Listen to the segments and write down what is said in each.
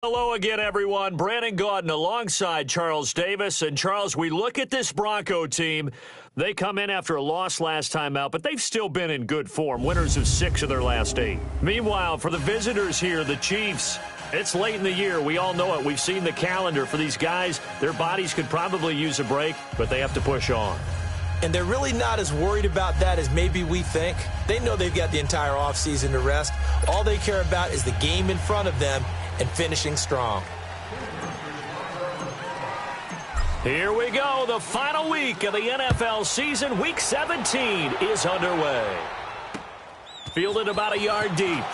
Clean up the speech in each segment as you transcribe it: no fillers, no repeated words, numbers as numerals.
Hello again, everyone. Brandon Gaudin alongside Charles Davis. And, Charles, we look at this Bronco team. They come in after a loss last time out, but they've still been in good form, winners of 6 of their last 8. Meanwhile, for the visitors here, the Chiefs, it's late in the year. We all know it. We've seen the calendar for these guys. Their bodies could probably use a break, but they have to push on. And they're really not as worried about that as maybe we think. They know they've got the entire offseason to rest. All they care about is the game in front of them and finishing strong. Here we go. The final week of the NFL season. Week 17 is underway. Fielded about a yard deep.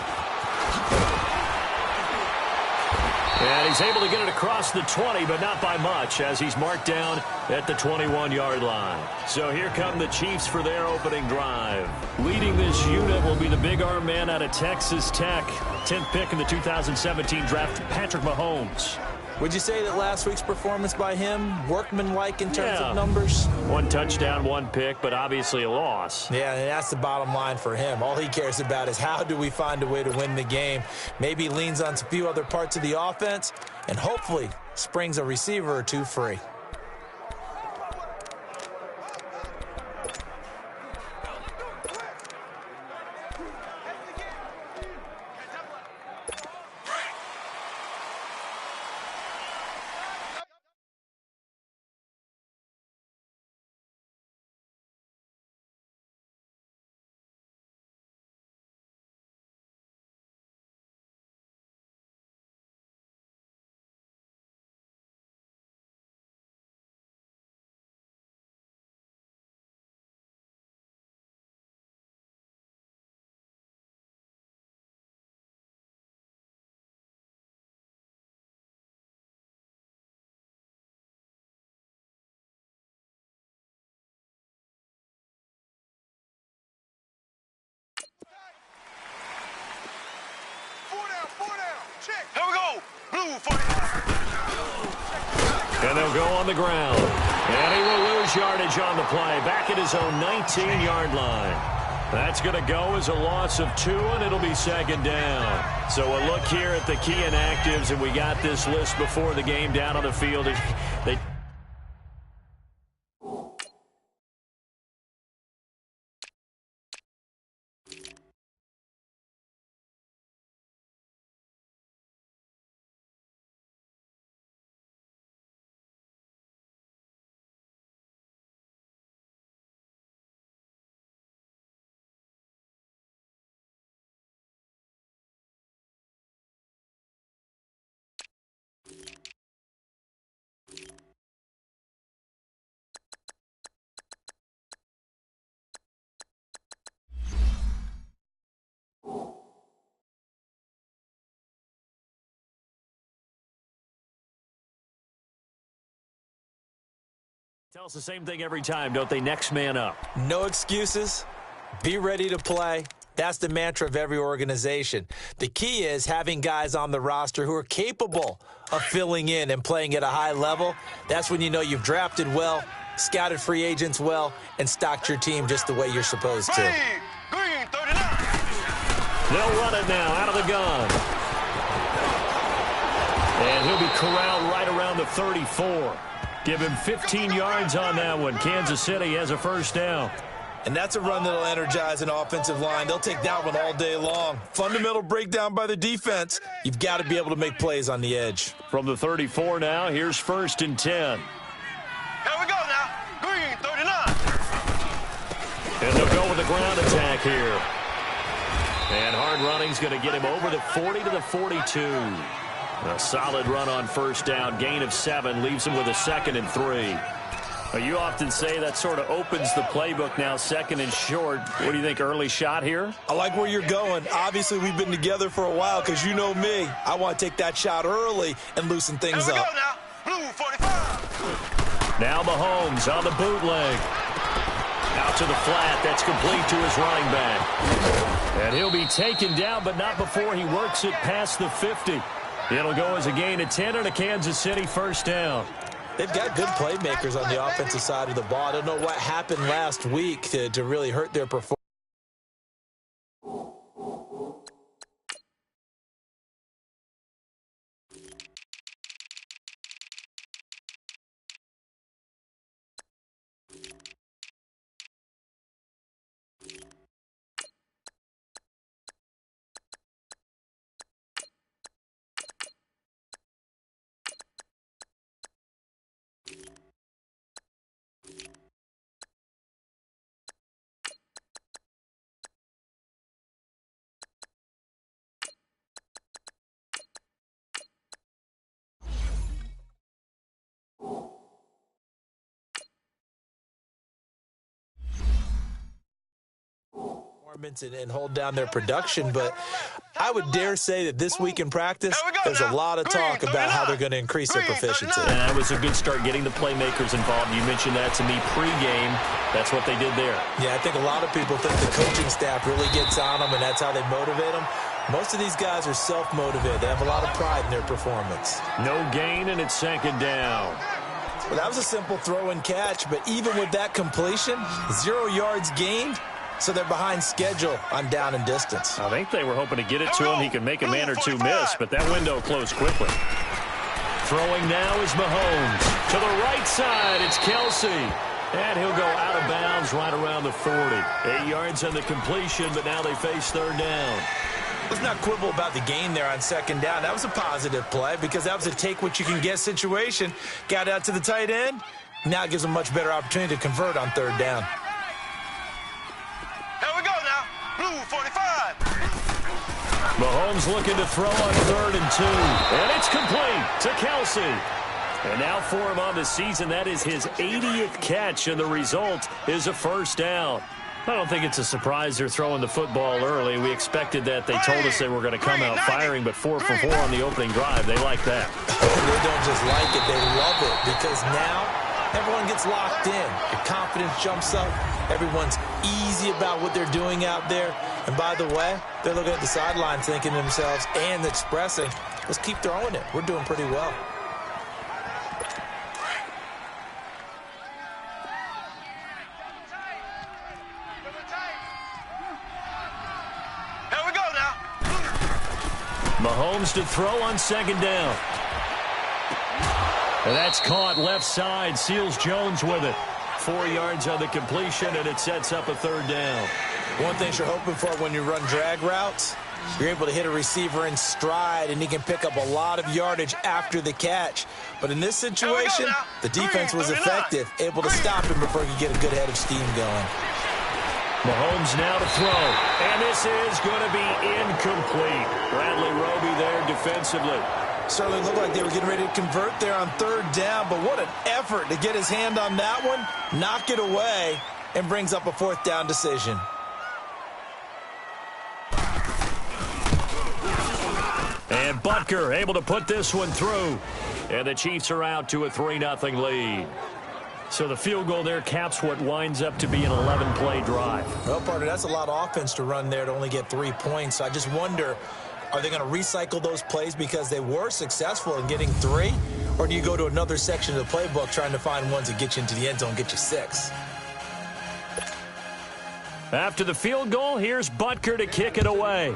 And he's able to get it across the 20, but not by much, as he's marked down at the 21-yard line. So here come the Chiefs for their opening drive. Leading this unit will be the big arm man out of Texas Tech. 10th pick in the 2017 draft, Patrick Mahomes. Would you say that last week's performance by him, workmanlike in terms of numbers? 1 touchdown, 1 pick, but obviously a loss. Yeah, and that's the bottom line for him. All he cares about is how do we find a way to win the game. Maybe he leans on a few other parts of the offense and hopefully springs a receiver or 2 free. Here we go. Blue 40. And they'll go on the ground. And he will lose yardage on the play. Back at his own 19-yard line. That's going to go as a loss of 2, and it'll be 2nd down. So a look here at the key inactives, and we got this list before the game down on the field. They tell us the same thing every time, don't they? Next man up. No excuses. Be ready to play. That's the mantra of every organization. The key is having guys on the roster who are capable of filling in and playing at a high level. That's when you know you've drafted well, scouted free agents well, and stocked your team just the way you're supposed to. Green 39. They'll run it now out of the gun. And he'll be corralled right around the 34. Give him 15 yards on that one. Kansas City has a 1st down. And that's a run that'll energize an offensive line. They'll take that one all day long. Fundamental breakdown by the defense. You've got to be able to make plays on the edge. From the 34 now, here's 1st and 10. Here we go now. Green 39. And they'll go with the ground attack here. And hard running's going to get him over the 40 to the 42. A solid run on 1st down. Gain of 7 leaves him with a 2nd and 3. You often say that sort of opens the playbook now, 2nd and short. What do you think, early shot here? I like where you're going. Obviously, we've been together for a while because you know me. I want to take that shot early and loosen things Here we up. go now. Blue 45. Now Mahomes on the bootleg. Out to the flat. That's complete to his running back. And he'll be taken down, but not before he works it past the 50. It'll go as a gain of 10 and a Kansas City 1st down. They've got good playmakers on the offensive side of the ball. I don't know what happened last week to really hurt their performance. And hold down their production, but I would dare say that this week in practice, there's a lot of talk about how they're going to increase their proficiency. And that was a good start getting the playmakers involved. You mentioned that to me pregame. That's what they did there. Yeah, I think a lot of people think the coaching staff really gets on them, and that's how they motivate them. Most of these guys are self-motivated. They have a lot of pride in their performance. No gain, and it's second down. Well, that was a simple throw and catch, but even with that completion, 0 yards gained. So they're behind schedule on down and distance. I think they were hoping to get it to him. He could make a man or two miss, but that window closed quickly. Throwing now is Mahomes. To the right side, it's Kelsey. And he'll go out of bounds right around the 40. 8 yards on the completion, but now they face third down. Let's not quibble about the gain there on second down. That was a positive play because that was a take-what-you-can-get situation. Got out to the tight end. Now it gives them a much better opportunity to convert on third down. Here we go now. Blue 45. Mahomes looking to throw on 3rd and 2. And it's complete to Kelsey. And now for him on the season, that is his 80th catch, and the result is a first down. I don't think it's a surprise they're throwing the football early. We expected that. They told us they were going to come out firing, but 4 for 4 on the opening drive. They like that. They don't just like it, they love it, because now everyone gets locked in. Your confidence jumps up. Everyone's easy about what they're doing out there. And by the way, they're looking at the sideline thinking to themselves and expressing, let's keep throwing it. We're doing pretty well. Here we go now. Mahomes to throw on second down. And that's caught left side. Seals Jones with it. 4 yards on the completion, and it sets up a third down. One thing you're hoping for when you run drag routes, you're able to hit a receiver in stride, and he can pick up a lot of yardage after the catch. But in this situation, the defense was effective, able to stop him before he could get a good head of steam going. Mahomes now to throw, and this is going to be incomplete. Bradley Roby there defensively. Certainly looked like they were getting ready to convert there on third down, but what an effort to get his hand on that one, knock it away, and brings up a fourth down decision. And Butker able to put this one through. And the Chiefs are out to a 3-0 lead. So the field goal there caps what winds up to be an 11-play drive. Well, partner, that's a lot of offense to run there to only get 3 points. So I just wonder, are they going to recycle those plays because they were successful in getting 3? Or do you go to another section of the playbook trying to find ones that get you into the end zone and get you 6? After the field goal, here's Butker to kick it away.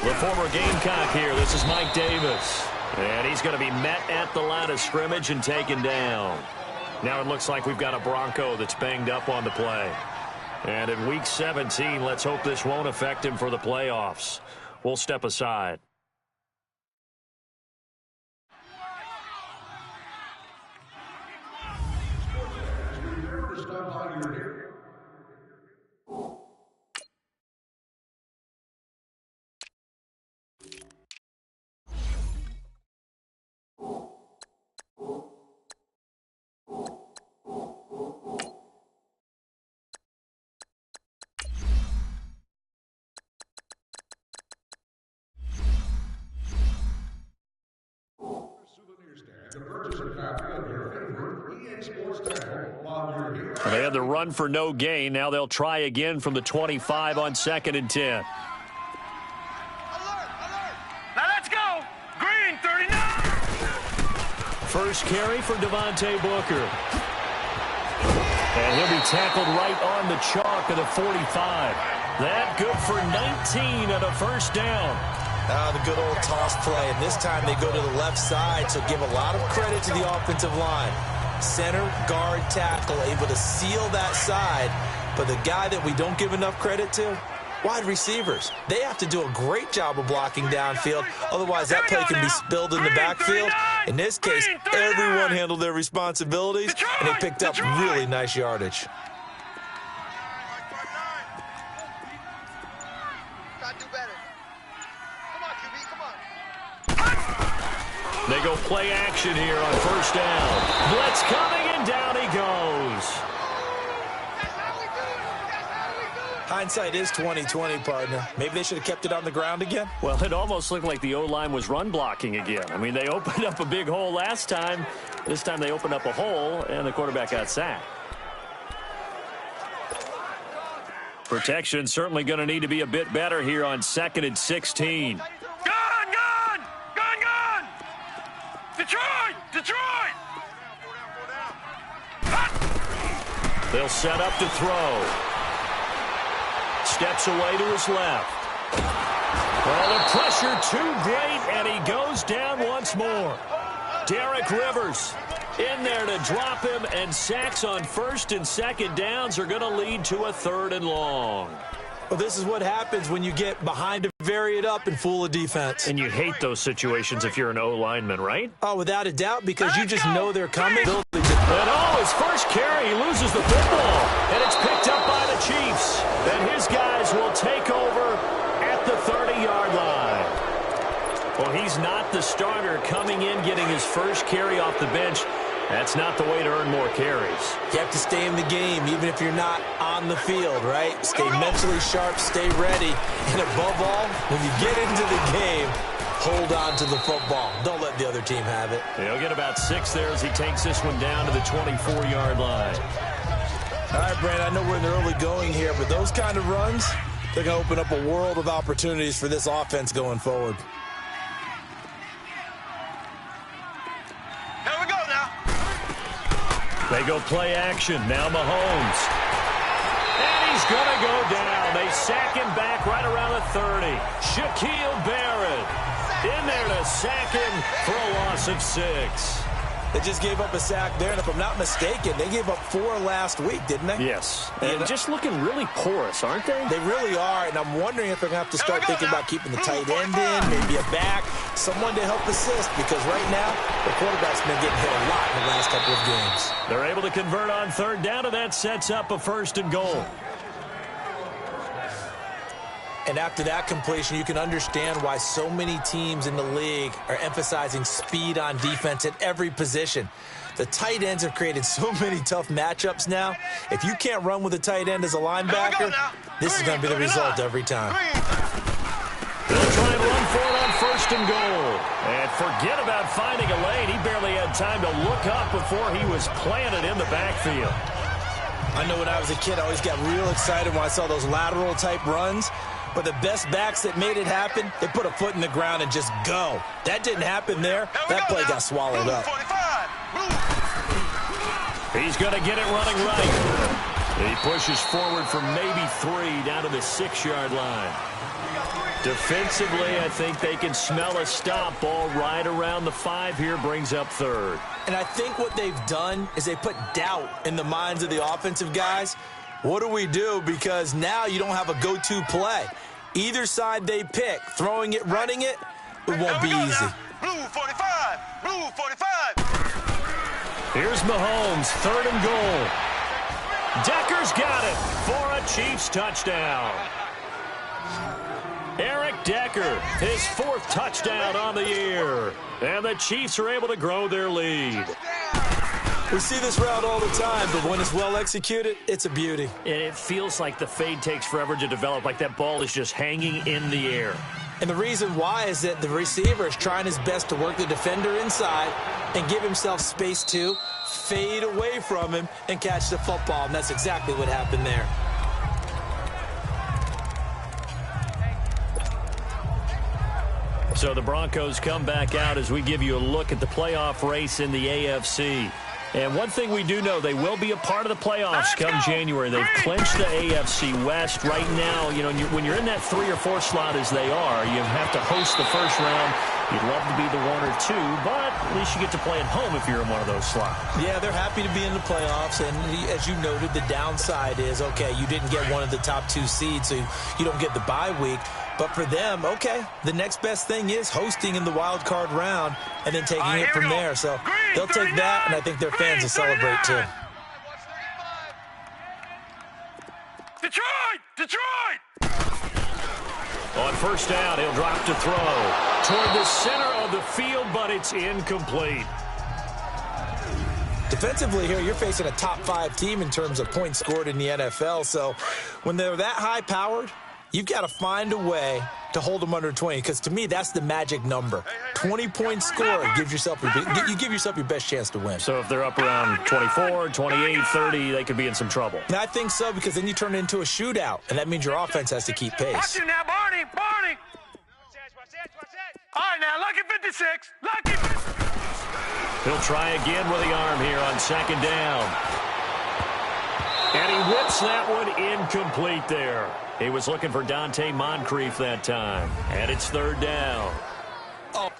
The former Gamecock here. This is Mike Davis. And he's going to be met at the line of scrimmage and taken down. Now it looks like we've got a Bronco that's banged up on the play. And in Week 17, let's hope this won't affect him for the playoffs. We'll step aside. They had the run for no gain. Now they'll try again from the 25 on 2nd and 10. Alert, alert. Now let's go. Green 39. First carry for Devontae Booker. And he'll be tackled right on the chalk of the 45. That good for 19 and a first down. The good old toss play, and this time they go to the left side, so give a lot of credit to the offensive line. Center, guard, tackle, able to seal that side But the guy that we don't give enough credit to, wide receivers. They have to do a great job of blocking downfield. Otherwise, that play can be spilled in the backfield. In this case, everyone handled their responsibilities, and they picked up really nice yardage. They go play action here on first down. Blitz coming, and down he goes. Hindsight is 20/20, partner. Maybe they should have kept it on the ground again. Well, it almost looked like the O-line was run blocking again. I mean, they opened up a big hole last time. This time they opened up a hole, and the quarterback got sacked. Protection certainly going to need to be a bit better here on 2nd and 16. Gun! Detroit! They'll set up to throw. Steps away to his left. Well, the pressure too great, and he goes down once more. Derek Rivers in there to drop him, and sacks on 1st and 2nd downs are going to lead to a 3rd and long. Well, this is what happens when you get behind to vary it up and fool a defense. And you hate those situations if you're an O-lineman, right? Oh, without a doubt, because you just know they're coming. And his first carry, he loses the football, and it's picked up by the Chiefs. And his guys will take over at the 30-yard line. Well, he's not the starter coming in, getting his first carry off the bench. That's not the way to earn more carries. You have to stay in the game, even if you're not on the field, right? Stay mentally sharp, stay ready. And above all, when you get into the game, hold on to the football. Don't let the other team have it. He'll get about 6 there as he takes this one down to the 24-yard line. All right, Brandon, I know we're in the early going here, but those kind of runs, they're going to open up a world of opportunities for this offense going forward. Here we go now. They go play action. Now Mahomes. And he's going to go down. They sack him back right around the 30. Shaquille Barrett in there to sack him for a loss of 6. They just gave up a sack there, and if I'm not mistaken, they gave up 4 last week, didn't they? Yes. And just looking really porous, aren't they? They really are, and I'm wondering if they're going to have to start thinking about keeping the tight end in, maybe a back, someone to help assist, because right now, the quarterback's been getting hit a lot in the last couple of games. They're able to convert on 3rd down, and that sets up a 1st and goal. And after that completion, you can understand why so many teams in the league are emphasizing speed on defense at every position. The tight ends have created so many tough matchups now. If you can't run with a tight end as a linebacker, this is going to be the result every time. They'll try and run for it on 1st and goal. And forget about finding a lane. He barely had time to look up before he was planted in the backfield. I know when I was a kid, I always got real excited when I saw those lateral type runs. But the best backs that made it happen, they put a foot in the ground and just go. That didn't happen there. That play got swallowed up. He's going to get it running right. He pushes forward for maybe 3 down to the 6-yard line. Defensively, I think they can smell a stop. Ball right around the 5 here, brings up 3rd. And I think what they've done is they put doubt in the minds of the offensive guys. What do we do? Because now you don't have a go-to play. Either side they pick, throwing it, running it, it won't be easy. Blue 45. Blue 45. Here's Mahomes, 3rd and goal. Decker's got it for a Chiefs touchdown. Eric Decker, his 4th touchdown on the year. And the Chiefs are able to grow their lead. We see this route all the time, but when it's well executed, it's a beauty. And it feels like the fade takes forever to develop, like that ball is just hanging in the air. And the reason why is that the receiver is trying his best to work the defender inside and give himself space to fade away from him and catch the football, and that's exactly what happened there. So the Broncos come back out as we give you a look at the playoff race in the AFC. And one thing we do know, they will be a part of the playoffs come January. They've clinched the AFC West. Right now, you know, when you're in that 3 or 4 slot as they are, you have to host the first round. You'd love to be the 1 or 2, but at least you get to play at home if you're in one of those slots. Yeah, they're happy to be in the playoffs, and as you noted, the downside is, okay, you didn't get one of the top 2 seeds, so you don't get the bye week. But for them, okay, the next best thing is hosting in the wild card round and then taking it from there. So they'll take that, and I think their fans will celebrate too. Detroit! On first down, he'll drop to throw toward the center of the field, but it's incomplete. Defensively here, you're facing a top 5 team in terms of points scored in the NFL. So when they're that high-powered, you've got to find a way to hold them under 20, because to me, that's the magic number. 20 points scored gives yourself you give yourself your best chance to win. So if they're up around 24, 28, 30, they could be in some trouble. And I think so, because then you turn it into a shootout, and that means your offense has to keep pace. Watch you now, Barney! All right, now, lucky 56. Lucky. He'll try again with the arm here on second down. And he whips that one incomplete there. He was looking for Dante Moncrief that time. And it's third down. Oh.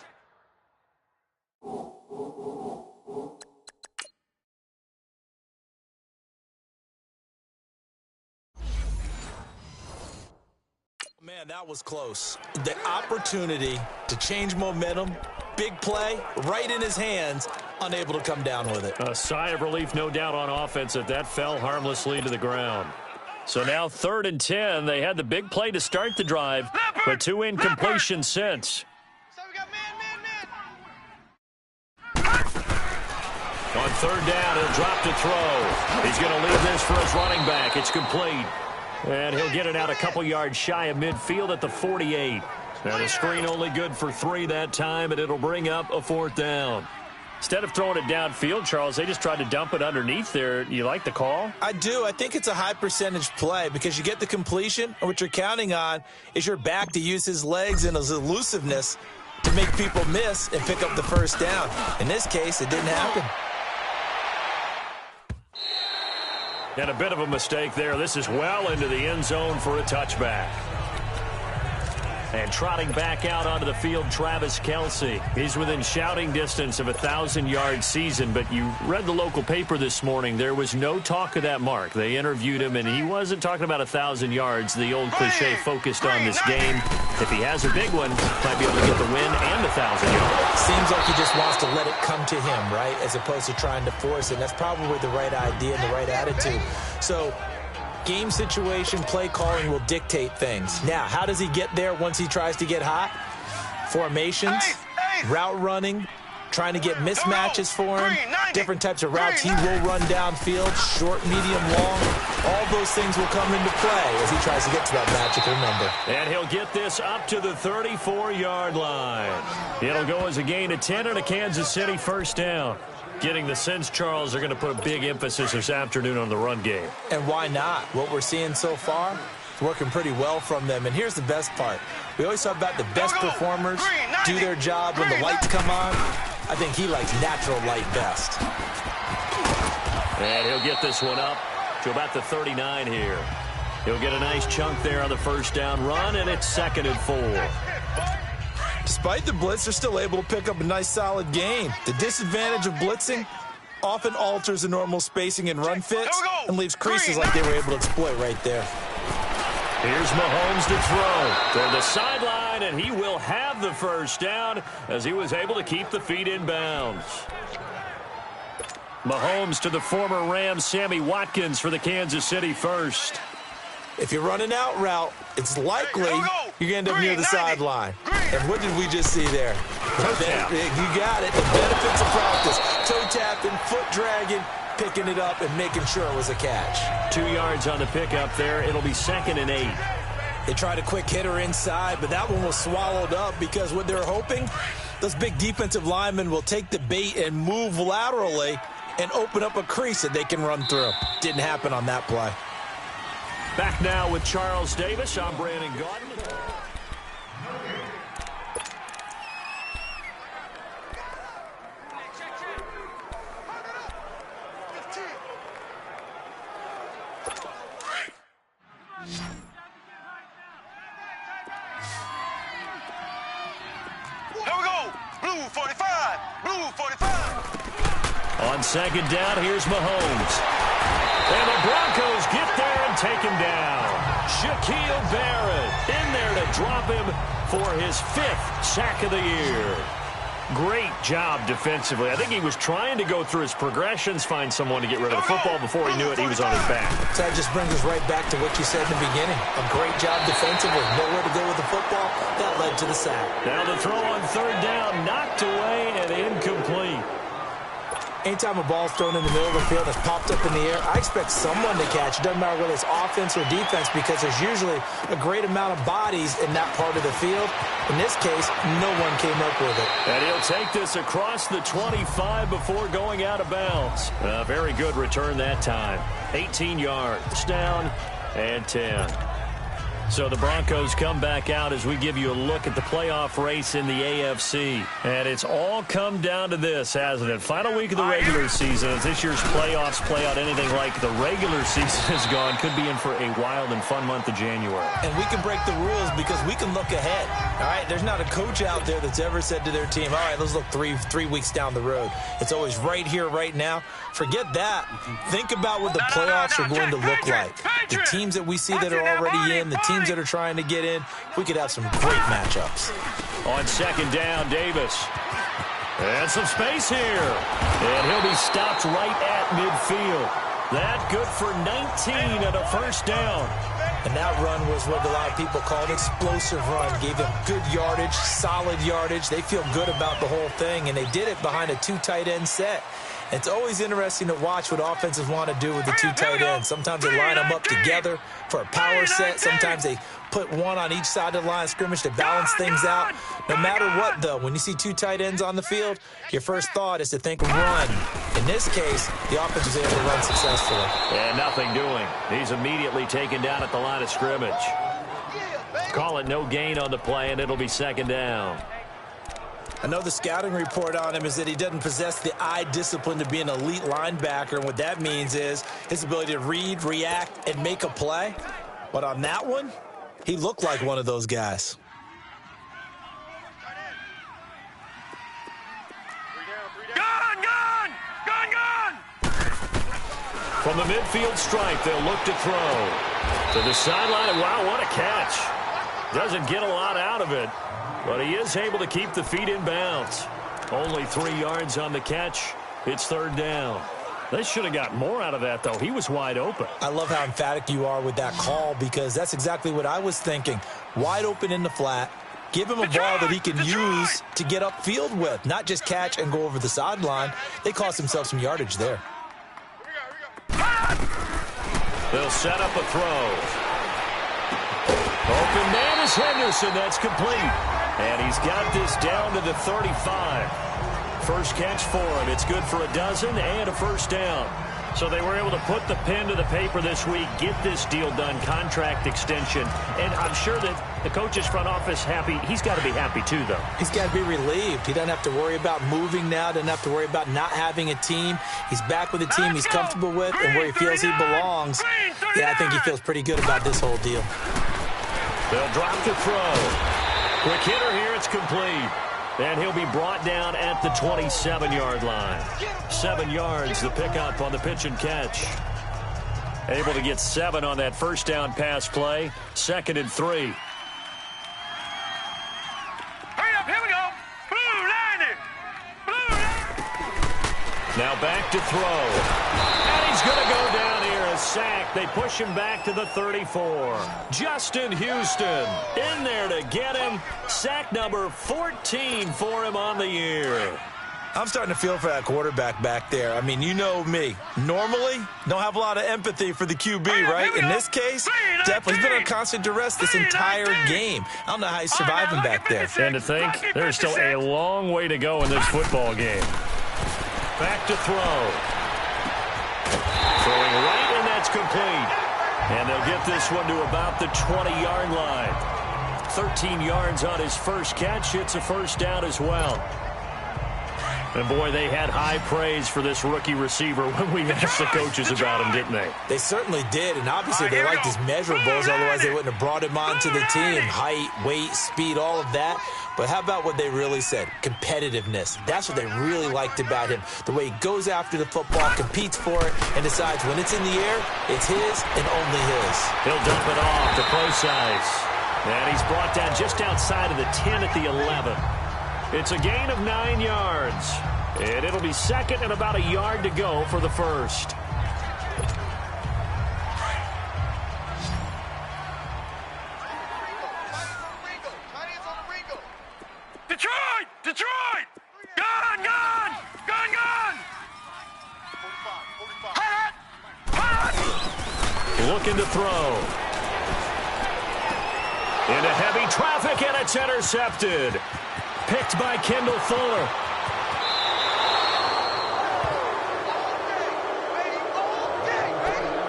Man, that was close. The opportunity to change momentum, big play, right in his hands, unable to come down with it. A sigh of relief, no doubt, on offense that fell harmlessly to the ground. So now 3rd and 10. They had the big play to start the drive, but 2 incompletions since. So we got man. On 3rd down, he'll drop to throw. He's going to leave this for his running back. It's complete. And he'll get it out a couple yards shy of midfield at the 48. And a screen only good for 3 that time, and it'll bring up a 4th down. Instead of throwing it downfield, Charles, they just tried to dump it underneath there. You like the call? I do. I think it's a high percentage play because you get the completion, and what you're counting on is your back to use his legs and his elusiveness to make people miss and pick up the first down. In this case, it didn't happen. And a bit of a mistake there. This is well into the end zone for a touchback. And trotting back out onto the field, Travis Kelce. He's within shouting distance of a 1,000-yard season, but you read the local paper this morning. There was no talk of that mark. They interviewed him, and he wasn't talking about 1,000 yards. The old cliche focused on this game. If he has a big one, might be able to get the win and 1,000 yards. Seems like he just wants to let it come to him, right, as opposed to trying to force it. And that's probably the right idea and the right attitude. So game situation, play calling will dictate things. Now, how does he get there once he tries to get hot? Formations, route running, trying to get mismatches for him, different types of routes he will run downfield, short, medium, long. All those things will come into play as he tries to get to that magical number. And he'll get this up to the 34-yard line. It'll go as a gain of 10 and a Kansas City first down. Getting the sense, Charles, they're going to put a big emphasis this afternoon on the run game. And why not? What we're seeing so far is working pretty well from them. And here's the best part. We always talk about the best performers do their job when the lights come on. I think he likes natural light best. And he'll get this one up to about the 39 here. He'll get a nice chunk there on the first down run, and it's 2nd and 4. Despite the blitz, they're still able to pick up a nice, solid gain. The disadvantage of blitzing often alters the normal spacing and run fits and leaves creases like they were able to exploit right there. Here's Mahomes to throw toward the sideline, and he will have the first down as he was able to keep the feet in bounds. Mahomes to the former Rams, Sammy Watkins, for the Kansas City first. If you're running out route, it's likely you're going to end up near the sideline. And what did we just see there? Toe tap. You got it. The benefits of practice. Toe tapping, foot dragging, picking it up, and making sure it was a catch. 2 yards on the pickup there. It'll be 2nd and 8. They tried a quick hitter inside, but that one was swallowed up because what they're hoping, those big defensive linemen will take the bait and move laterally and open up a crease that they can run through. Didn't happen on that play. Back now with Charles Davis. I'm Brandon Gaudin. Blue 45. Blue 45. On second down, here's Mahomes. And the Broncos get there and take him down. Shaquille Barrett in there to drop him for his 5th sack of the year. Great job defensively. I think he was trying to go through his progressions, find someone to get rid of the football. Before he knew it, he was on his back. So that just brings us right back to what you said in the beginning. A great job defensively. Nowhere to go with the football. That led to the sack. Now the throw on third down, knocked away and incomplete. Anytime a ball's thrown in the middle of the field that's popped up in the air, I expect someone to catch. It doesn't matter whether it's offense or defense because there's usually a great amount of bodies in that part of the field. In this case, no one came up with it. And he'll take this across the 25 before going out of bounds. A very good return that time. 18 yards, down and 10. So the Broncos come back out as we give you a look at the playoff race in the AFC. And it's all come down to this, hasn't it? Final week of the regular season. As this year's playoffs play out anything like the regular season is gone, could be in for a wild and fun month of January. And we can break the rules because we can look ahead. All right, there's not a coach out there that's ever said to their team, all right, let's look three weeks down the road. It's always right here, right now. Forget that. Think about what the playoffs are going to look like. The teams that we see that are already in, the teams that are trying to get in, we could have some great matchups. On second down, Davis. And some space here. And he'll be stopped right at midfield. That good for 19 and a first down. And that run was what a lot of people call an explosive run. Gave them good yardage, solid yardage. They feel good about the whole thing, and they did it behind a 2 tight end set. It's always interesting to watch what offenses want to do with the 2 tight ends. Sometimes they line them up together for a power set. Sometimes they put one on each side of the line of scrimmage to balance things out. No matter what, though, when you see 2 tight ends on the field, your first thought is to think run. In this case, the offense was able to run successfully. And nothing doing. He's immediately taken down at the line of scrimmage. Call it no gain on the play, and it'll be second down. I know the scouting report on him is that he doesn't possess the eye discipline to be an elite linebacker, and what that means is his ability to read, react, and make a play. But on that one, he looked like one of those guys. From the midfield stripe, they'll look to throw. To the sideline, wow, what a catch. Doesn't get a lot out of it, but he is able to keep the feet in bounds. Only 3 yards on the catch. It's third down. They should have got more out of that, though. He was wide open. I love how emphatic you are with that call because that's exactly what I was thinking. Wide open in the flat. Give him a ball that he can use to get upfield with, not just catch and go over the sideline. They cost themselves some yardage there. They'll set up a throw. Open man is Henderson. That's complete. And he's got this down to the 35. First catch for him. It's good for a dozen and a first down. So they were able to put the pen to the paper this week, get this deal done, contract extension. And I'm sure that the coach's front office happy. He's got to be happy too, though. He's got to be relieved. He doesn't have to worry about moving now, doesn't have to worry about not having a team. He's back with a team he's comfortable with and where he feels he belongs. Yeah, I think he feels pretty good about this whole deal. They'll drop the throw. Quick hitter here. It's complete. And he'll be brought down at the 27-yard line. 7 yards, the pickup on the pitch and catch. Able to get 7 on that first down pass play. 2nd and 3. Hurry up, here we go. Blue line it. Blue line. Now back to throw. And he's going to go down here. A sack. They push him back to the 34. Justin Houston in there to get him. Sack number 14 for him on the year. I'm starting to feel for that quarterback back there. I mean, you know me. Normally, don't have a lot of empathy for the QB, right? In this case, definitely he's been on constant duress this entire game. I don't know how he's surviving back there. And to think, there's still a long way to go in this football game. Back to throw. Throwing right, and that's complete. And they'll get this one to about the 20-yard line. 13 yards on his first catch. It's a first down as well. And, boy, they had high praise for this rookie receiver when we asked the coaches about him, didn't they? They certainly did, and obviously they liked his measurables. Otherwise, they wouldn't have brought him onto the team. Height, weight, speed, all of that. But how about what they really said? Competitiveness. That's what they really liked about him. The way he goes after the football, competes for it, and decides when it's in the air, it's his and only his. He'll dump it off to Procise. And he's brought down just outside of the 10 at the 11. It's a gain of 9 yards. And it'll be second and about a yard to go for the first. Detroit! Detroit! Gun! Gun! Gun! Gun! Hot! Hot! Looking to throw. Into heavy traffic, and it's intercepted. Picked by Kendall Fuller.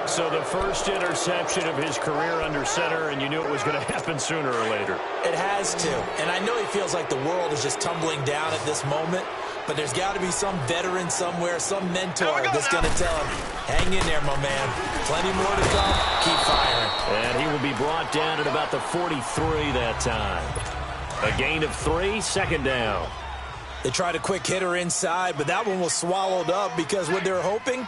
So the first interception of his career under center, and you knew it was going to happen sooner or later. It has to. And I know he feels like the world is just tumbling down at this moment, but there's got to be some veteran somewhere, some mentor that's going to tell him, hang in there, my man. Plenty more to come. Keep firing. And he will be brought down at about the 43 that time. A gain of 3, second down. They tried a quick hitter inside, but that one was swallowed up because what they're hoping,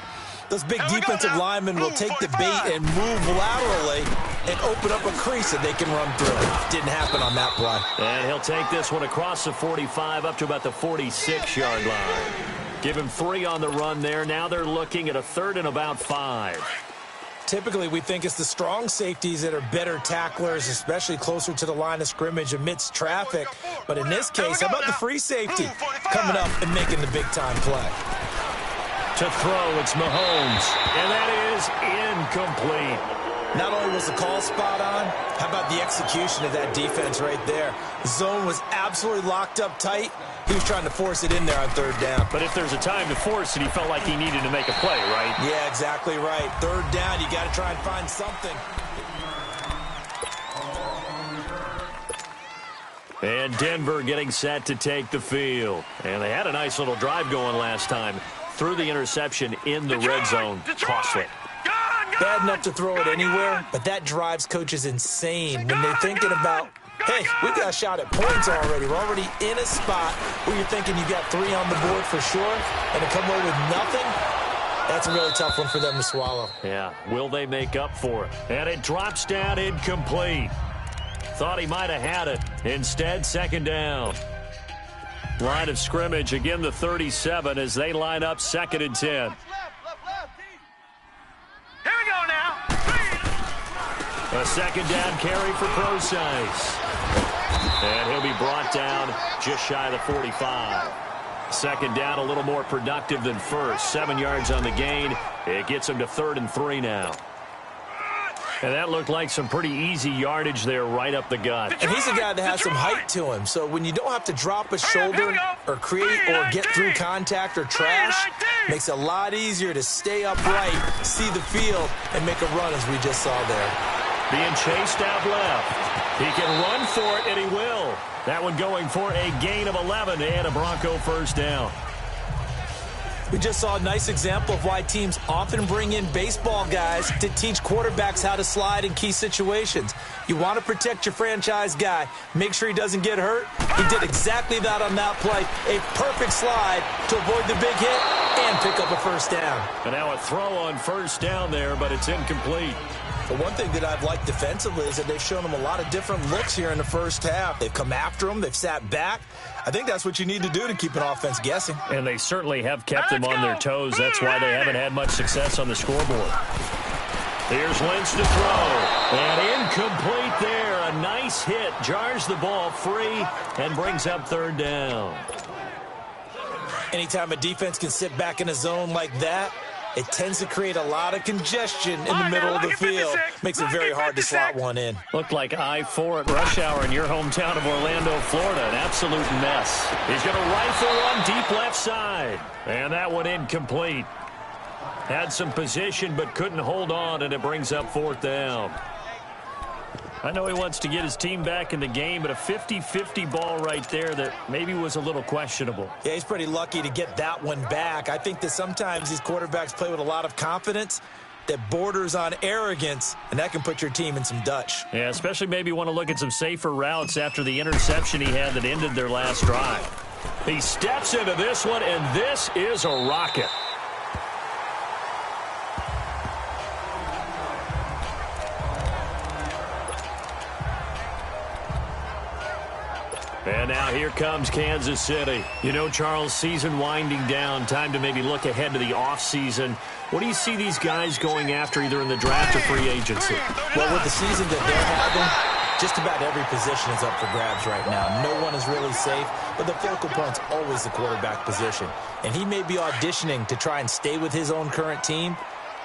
those big defensive linemen will take the bait and move laterally and open up a crease that they can run through. Didn't happen on that play. And he'll take this one across the 45 up to about the 46-yard line. Give him 3 on the run there. Now they're looking at a third and about 5. Typically, we think it's the strong safeties that are better tacklers, especially closer to the line of scrimmage amidst traffic. But in this case, how about the free safety coming up and making the big-time play? To throw, it's Mahomes, and that is incomplete. Not only was the call spot on, how about the execution of that defense right there? The zone was absolutely locked up tight. He was trying to force it in there on third down. But if there's a time to force it, he felt like he needed to make a play, right? Yeah, exactly right. Third down, you got to try and find something. And Denver getting set to take the field. And they had a nice little drive going last time. Threw the interception in the red zone. Costly. Bad enough to throw it anywhere, but that drives coaches insane when they're thinking about, hey, we've got a shot at points already. We're already in a spot where you're thinking you got 3 on the board for sure, and to come away with nothing, that's a really tough one for them to swallow. Yeah, will they make up for it? And it drops down incomplete. Thought he might have had it. Instead, second down. Line of scrimmage, again the 37 as they line up second and 10. Here we go now. A second down carry for Procise. And he'll be brought down just shy of the 45. Second down a little more productive than first. 7 yards on the gain. It gets him to 3rd and 3 now. And that looked like some pretty easy yardage there right up the gut. And he's a guy that has some height to him. So when you don't have to drop a shoulder or create or get through contact or trash, makes it a lot easier to stay upright, see the field, and make a run as we just saw there. Being chased out left. He can run for it, and he will. That one going for a gain of 11 and a Bronco first down. We just saw a nice example of why teams often bring in baseball guys to teach quarterbacks how to slide in key situations. You want to protect your franchise guy. Make sure he doesn't get hurt. He did exactly that on that play. A perfect slide to avoid the big hit and pick up a first down. And now a throw on first down there, but it's incomplete. But one thing that I've liked defensively is that they've shown them a lot of different looks here in the first half. They've come after them. They've sat back. I think that's what you need to do to keep an offense guessing. And they certainly have kept them on their toes. That's why they haven't had much success on the scoreboard. Here's Lynch to throw. And incomplete there. A nice hit. Jars the ball free and brings up third down. Anytime a defense can sit back in a zone like that, it tends to create a lot of congestion in the middle of the field. Makes it very hard to slot one in. Looked like I-4 at rush hour in your hometown of Orlando, Florida. An absolute mess. He's going to rifle one deep left side. And that one incomplete. Had some position but couldn't hold on, and it brings up fourth down. I know he wants to get his team back in the game, but a 50-50 ball right there that maybe was a little questionable. Yeah, he's pretty lucky to get that one back. I think that sometimes these quarterbacks play with a lot of confidence, that borders on arrogance, and that can put your team in some Dutch. Yeah, especially maybe want to look at some safer routes after the interception he had that ended their last drive. He steps into this one, and this is a rocket. And now here comes Kansas City. You know, Charles, season winding down, time to maybe look ahead to the offseason. What do you see these guys going after either in the draft or free agency? Well, with the season that they're having, just about every position is up for grabs right now. No one is really safe, but the focal point's always the quarterback position. And he may be auditioning to try and stay with his own current team.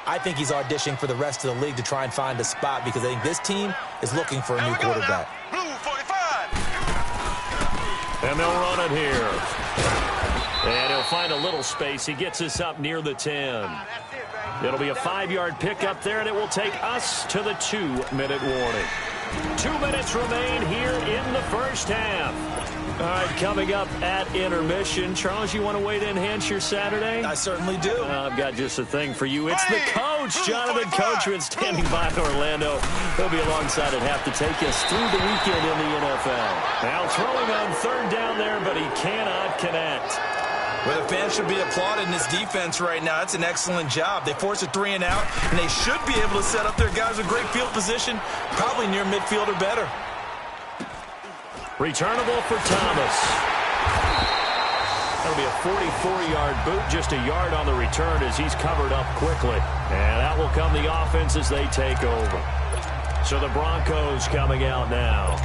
I think he's auditioning for the rest of the league to try and find a spot because I think this team is looking for a new quarterback. And they'll run it here. And he'll find a little space. He gets us up near the 10. It'll be a 5-yard pickup there, and it will take us to the 2-minute warning. 2 minutes remain here in the first half. All right, coming up at intermission. Charles, you want a way to enhance your Saturday? I certainly do. I've got just a thing for you. It's the coach, Jonathan Coachman, standing by in Orlando. He'll be alongside at half to take us through the weekend in the NFL. Now throwing on third down there, but he cannot connect. Well, the fans should be applauding this defense right now. It's an excellent job. They force a 3 and out, and they should be able to set up their guys with great field position, probably near midfield or better. Returnable for Thomas. That'll be a 44-yard boot, just a yard on the return as he's covered up quickly. And that will come the offense as they take over. So the Broncos coming out now.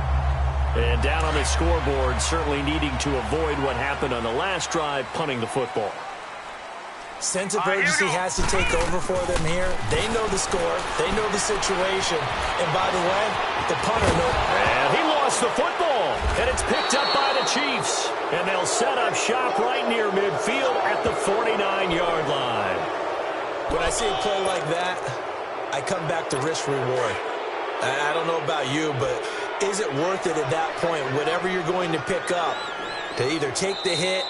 And down on the scoreboard, certainly needing to avoid what happened on the last drive, punting the football. Sense of urgency has to take over for them here. They know the score. They know the situation. And by the way, the punter knows. And he lost the football. And it's picked up by the Chiefs. And they'll set up shop right near midfield at the 49-yard line. When I see a play like that, I come back to risk reward. I don't know about you, but is it worth it at that point, whatever you're going to pick up, to either take the hit,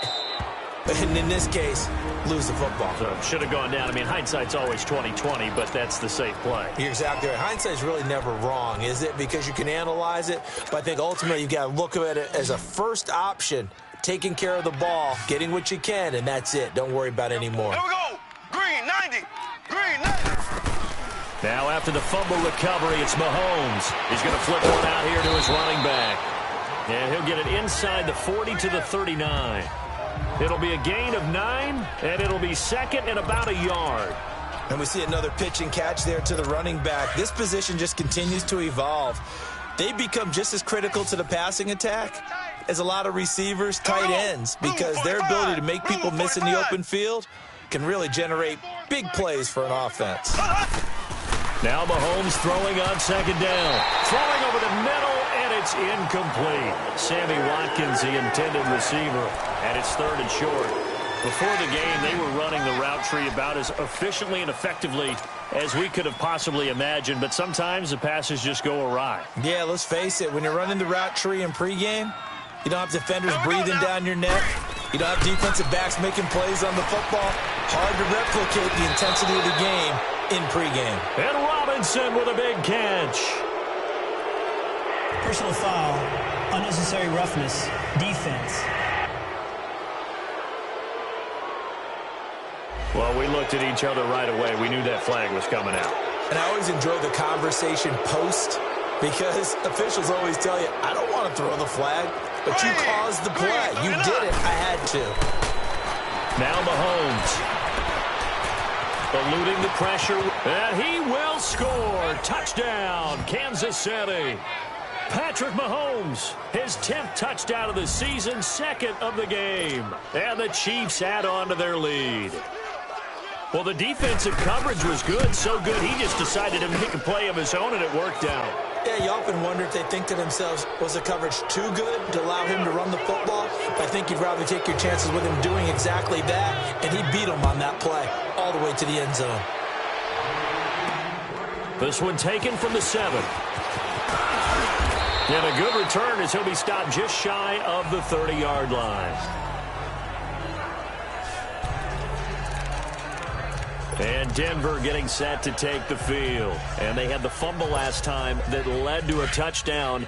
and in this case, lose the football? So should have gone down. I mean, hindsight's always 20/20, but that's the safe play. You're exactly right. Hindsight's really never wrong, is it? Because you can analyze it, but I think ultimately you've got to look at it as a first option, taking care of the ball, getting what you can, and that's it. Don't worry about any more. Here we go. Green 90. Green 90. Now after the fumble recovery, it's Mahomes. He's going to flip one out here to his running back. And he'll get it inside the 40 to the 39. It'll be a gain of 9, and it'll be second and about a yard. And we see another pitch and catch there to the running back. This position just continues to evolve. They become just as critical to the passing attack as a lot of receivers, tight ends, because their ability to make people miss in the open field can really generate big plays for an offense. Now Mahomes throwing on second down. Throwing over the middle, and it's incomplete. Sammy Watkins, the intended receiver, and it's third and short. Before the game, they were running the route tree about as efficiently and effectively as we could have possibly imagined, but sometimes the passes just go awry. Yeah, let's face it. When you're running the route tree in pregame, you don't have defenders breathing down your neck. You don't have defensive backs making plays on the football. Hard to replicate the intensity of the game in pregame. And Robinson with a big catch. Personal foul, unnecessary roughness, defense. Well, we looked at each other right away. We knew that flag was coming out. And I always enjoy the conversation post because officials always tell you, I don't want to throw the flag, but you caused the play. You did it. I had to. Now Mahomes. Eluding the pressure, and he will score. Touchdown, Kansas City. Patrick Mahomes, his 10th touchdown of the season, second of the game. And the Chiefs add on to their lead. Well, the defensive coverage was good, so good he just decided to make a play of his own, and it worked out. Yeah, you often wonder if they think to themselves, was the coverage too good to allow him to run the football? I think you'd rather take your chances with him doing exactly that, and he beat him on that play all the way to the end zone. This one taken from the 7. And a good return as he'll be stopped just shy of the 30-yard line. And Denver getting set to take the field. And they had the fumble last time that led to a touchdown.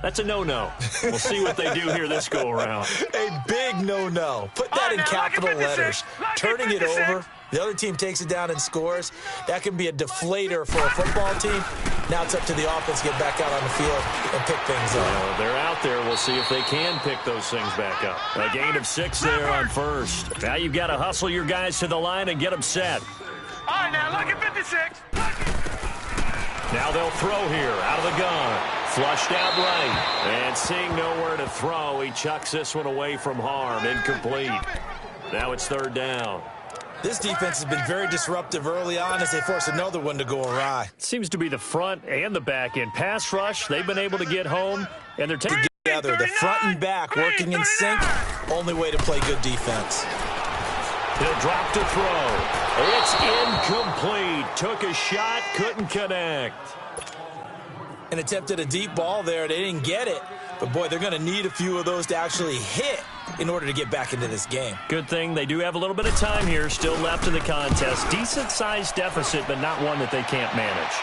That's a no-no. We'll see what they do here this go-around. A big no-no. Put that in capital letters. Turning it over, the other team takes it down and scores. That can be a deflator for a football team. Now it's up to the offense to get back out on the field and pick things up. Well, they're out there. We'll see if they can pick those things back up. A gain of 6 there on first. Now you've got to hustle your guys to the line and get them set. All right, now look at 56. Now they'll throw here out of the gun. Flushed out right. And seeing nowhere to throw, he chucks this one away from harm. Incomplete. Now it's third down. This defense has been very disruptive early on as they force another one to go awry. Seems to be the front and the back end. Pass rush, they've been able to get home, and they're taking Together, the front and back working in sync. Only way to play good defense. He'll drop to throw. It's incomplete. Took a shot, couldn't connect. And attempted a deep ball there. They didn't get it. But, boy, they're going to need a few of those to actually hit in order to get back into this game. Good thing they do have a little bit of time here still left in the contest. Decent-sized deficit, but not one that they can't manage.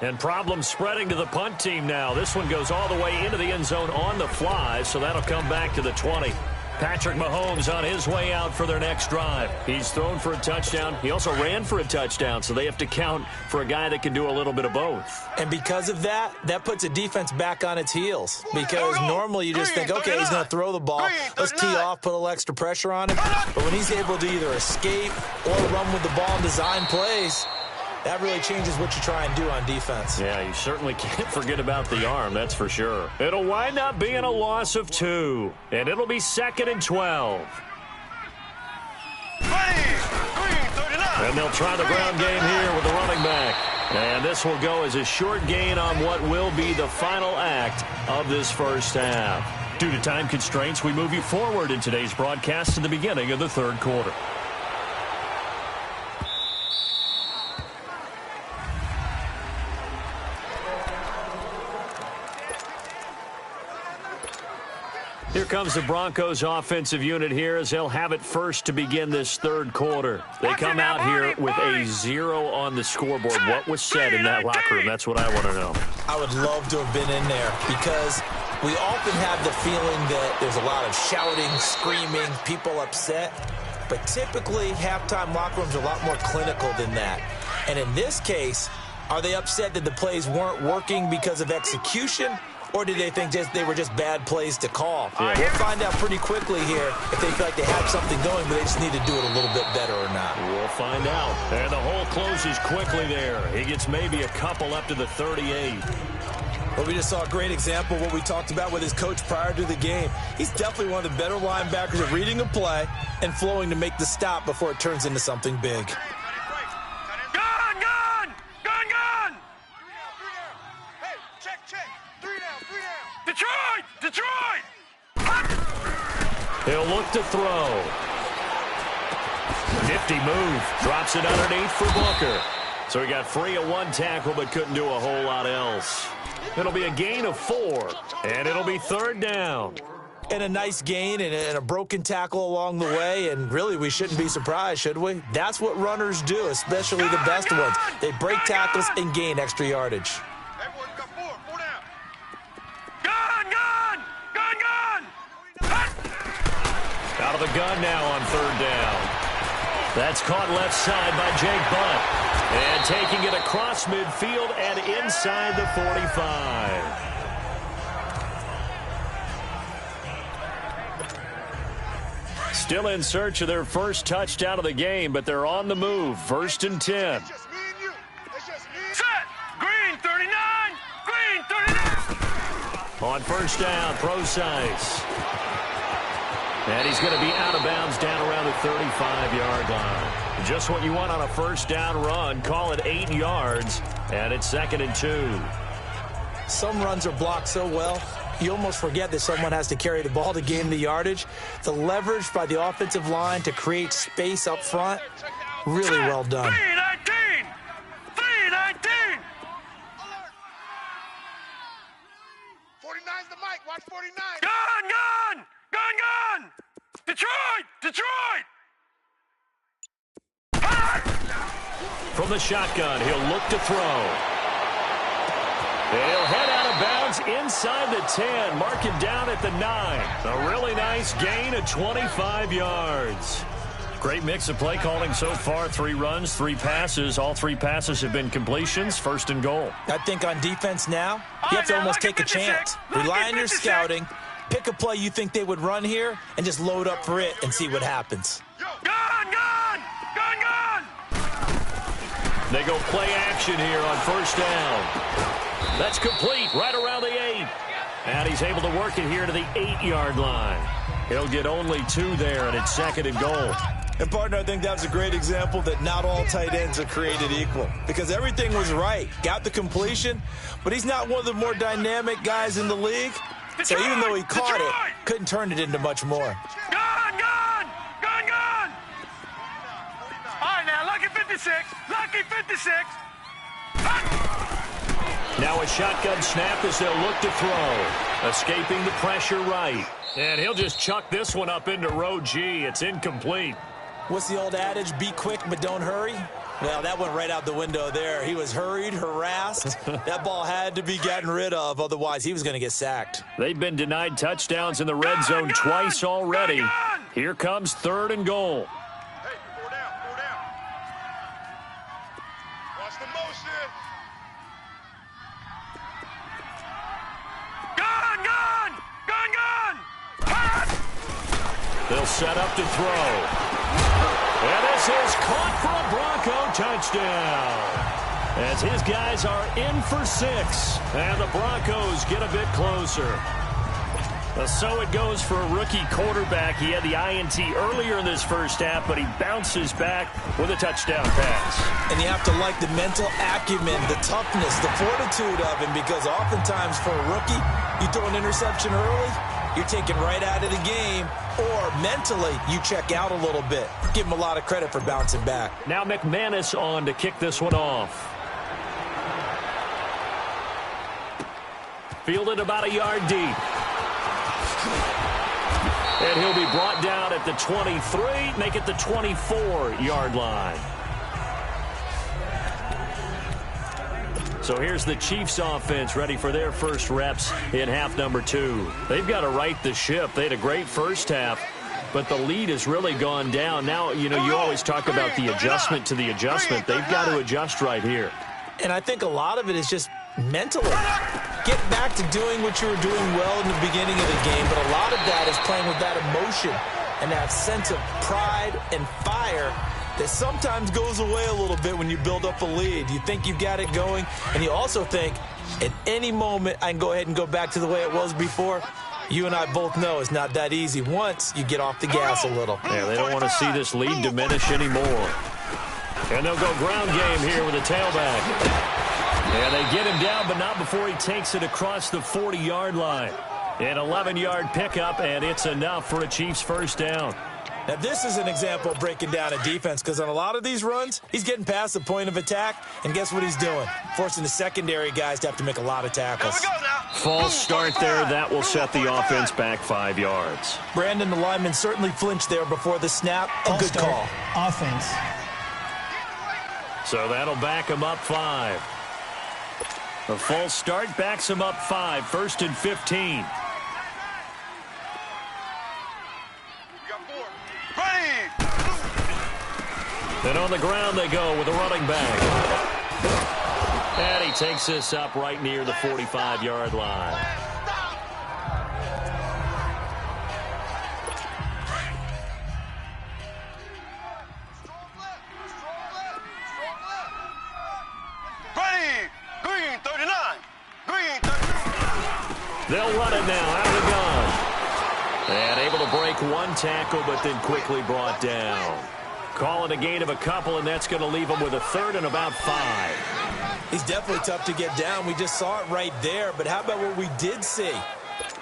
And problems spreading to the punt team now. This one goes all the way into the end zone on the fly, so that'll come back to the 20. Patrick Mahomes on his way out for their next drive. He's thrown for a touchdown. He also ran for a touchdown, so they have to count for a guy that can do a little bit of both. And because of that, that puts a defense back on its heels. Because normally you just think, okay, he's going to throw the ball. Let's tee off, put a little extra pressure on him. But when he's able to either escape or run with the ball and design plays, that really changes what you try and do on defense. Yeah, you certainly can't forget about the arm, that's for sure. It'll wind up being a loss of 2, and it'll be 2nd and 12. And they'll try the ground game here with the running back. And this will go as a short gain on what will be the final act of this first half. Due to time constraints, we move you forward in today's broadcast to the beginning of the third quarter. Here comes the Broncos offensive unit here as they'll have it first to begin this third quarter. They come out here with a 0 on the scoreboard. What was said in that locker room? That's what I want to know. I would love to have been in there because we often have the feeling that there's a lot of shouting, screaming, people upset. But typically, halftime locker rooms are a lot more clinical than that. And in this case, are they upset that the plays weren't working because of execution? Or did they think they were just bad plays to call? Yeah. We'll find out pretty quickly here if they feel like they have something going, but they just need to do it a little bit better or not. We'll find out. And the hole closes quickly there. He gets maybe a couple up to the 38. Well, we just saw a great example of what we talked about with his coach prior to the game. He's definitely one of the better linebackers at reading a play and flowing to make the stop before it turns into something big. Detroit! He'll look to throw. Nifty move. Drops it underneath for Booker. So he got free of one tackle but couldn't do a whole lot else. It'll be a gain of 4, and it'll be third down. And a nice gain and a broken tackle along the way, and really we shouldn't be surprised, should we? That's what runners do, especially the best ones. They break tackles and gain extra yardage. Out of the gun now on third down. That's caught left side by Jake Butt. And taking it across midfield and inside the 45. Still in search of their first touchdown of the game, but they're on the move. 1st and 10. Set! Green 39! Green 39! On first down, Procise. And he's going to be out of bounds down around the 35-yard line. Just what you want on a first down run. Call it 8 yards, and it's 2nd and 2. Some runs are blocked so well, you almost forget that someone has to carry the ball to gain the yardage. The leverage by the offensive line to create space up front, really well done. 319! 319! 49's the mic. Watch 49. Gun! Gun! Gun! Gun! Detroit! Detroit! the shotgun. He'll look to throw. He'll head out of bounds inside the 10. Mark it down at the 9. A really nice gain of 25 yards. Great mix of play calling so far. 3 runs, 3 passes. All 3 passes have been completions. First and goal. I think on defense now, you have to almost take a chance. Rely on your scouting. Pick a play you think they would run here and just load up for it and see what happens. Gun, gun! Gun, gun! They go play action here on first down. That's complete right around the 8. And he's able to work it here to the 8-yard line. He'll get only 2 there, and it's second and goal. And, partner, I think that was a great example that not all tight ends are created equal because everything was right. Got the completion, but he's not one of the more dynamic guys in the league. So even though he caught it, couldn't turn it into much more. Gun, gun! Gun, gun! All right, now, lucky 56. Lucky 56. Now a shotgun snap as they'll look to throw. Escaping the pressure right. And he'll just chuck this one up into row G. It's incomplete. What's the old adage? Be quick, but don't hurry? Well, that went right out the window there. He was hurried, harassed. That ball had to be gotten rid of. Otherwise, he was going to get sacked. They've been denied touchdowns in the red zone twice already. Here comes third and goal. Hey, 4 down, 4 down. Watch the motion. Gun, gun! Gun, gun! Hot! They'll set up to throw. And this is caught for a Bronco touchdown. As his guys are in for 6. And the Broncos get a bit closer. So it goes for a rookie quarterback. He had the INT earlier in this first half, but he bounces back with a touchdown pass. And you have to like the mental acumen, the toughness, the fortitude of him, because oftentimes for a rookie, you throw an interception early, you're taken right out of the game, or mentally, you check out a little bit. Give him a lot of credit for bouncing back. Now McManus on to kick this one off. Fielded about a yard deep. And he'll be brought down at the 23, make it the 24-yard line. So here's the Chiefs offense ready for their first reps in half number 2. They've got to right the ship. They had a great first half, but the lead has really gone down. Now, you know, you always talk about the adjustment to the adjustment. They've got to adjust right here. And I think a lot of it is just mentally. Get back to doing what you were doing well in the beginning of the game, but a lot of that is playing with that emotion and that sense of pride and fire that sometimes goes away a little bit when you build up a lead. You think you've got it going, and you also think at any moment I can go ahead and go back to the way it was before. You and I both know it's not that easy once you get off the gas a little. Yeah, they don't want to see this lead diminish anymore. And they'll go ground game here with a tailback. And they get him down, but not before he takes it across the 40-yard line. An 11-yard pickup, and it's enough for a Chiefs first down. Now, this is an example of breaking down a defense, because on a lot of these runs, he's getting past the point of attack, and guess what he's doing? Forcing the secondary guys to have to make a lot of tackles. False start there. That will set the offense back 5 yards. Brandon, the lineman, certainly flinched there before the snap. A good call. Offense. So that'll back him up 5. A false start backs him up 5. First and 15. And on the ground they go with a running back. And he takes this up right near the 45-yard line. They'll run it now out of the gun. And able to break one tackle, but then quickly brought down. Calling a gain of a couple, and that's going to leave him with a third and about 5. He's definitely tough to get down. We just saw it right there. But how about what we did see?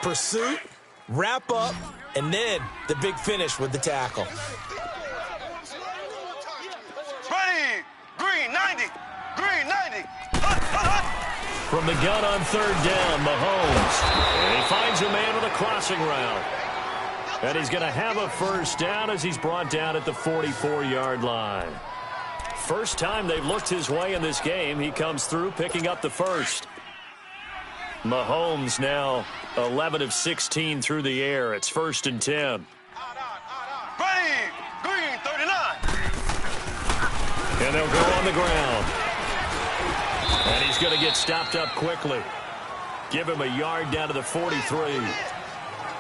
Pursuit, wrap up, and then the big finish with the tackle. Ready, green 90, green 90. From the gun on third down, Mahomes. And he finds a man with a crossing route. And he's going to have a first down as he's brought down at the 44-yard line. First time they've looked his way in this game. He comes through, picking up the first. Mahomes now 11 of 16 through the air. It's 1st and 10. Green, 39. And they'll go on the ground. And he's going to get stopped up quickly. Give him a yard down to the 43.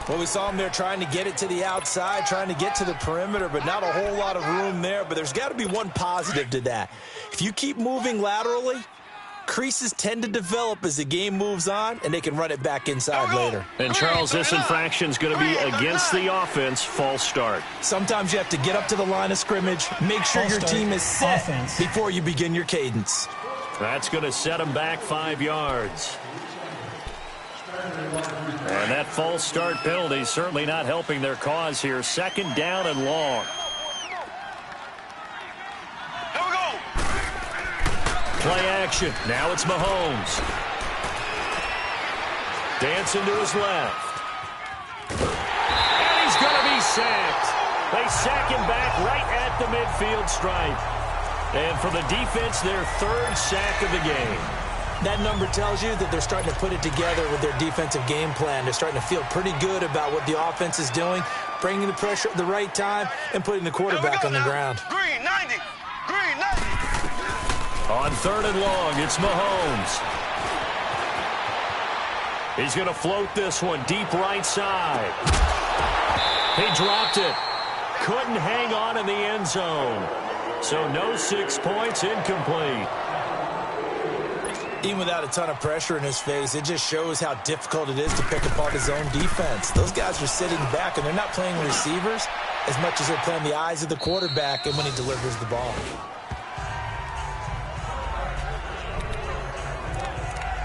Well, we saw him there trying to get it to the outside, trying to get to the perimeter, but not a whole lot of room there. But there's got to be one positive to that. If you keep moving laterally, creases tend to develop as the game moves on, and they can run it back inside later. And, Charles, this infraction's going to be against the offense. False start. Sometimes you have to get up to the line of scrimmage, make sure your team is set before you begin your cadence. That's going to set them back 5 yards. And that false start penalty certainly not helping their cause here. 2nd down and long. Here we go. Play action. Now it's Mahomes. Dancing to his left. And he's going to be sacked. They sack him back right at the midfield stripe. And for the defense, their 3rd sack of the game. That number tells you that they're starting to put it together with their defensive game plan. They're starting to feel pretty good about what the offense is doing, bringing the pressure at the right time, and putting the quarterback on the ground. Green, 90. Green, 90. On 3rd and long, it's Mahomes. He's going to float this one deep right side. He dropped it. Couldn't hang on in the end zone. So no 6 points, incomplete. Even without a ton of pressure in his face, it just shows how difficult it is to pick apart his own defense. Those guys are sitting back, and they're not playing receivers as much as they're playing the eyes of the quarterback and when he delivers the ball.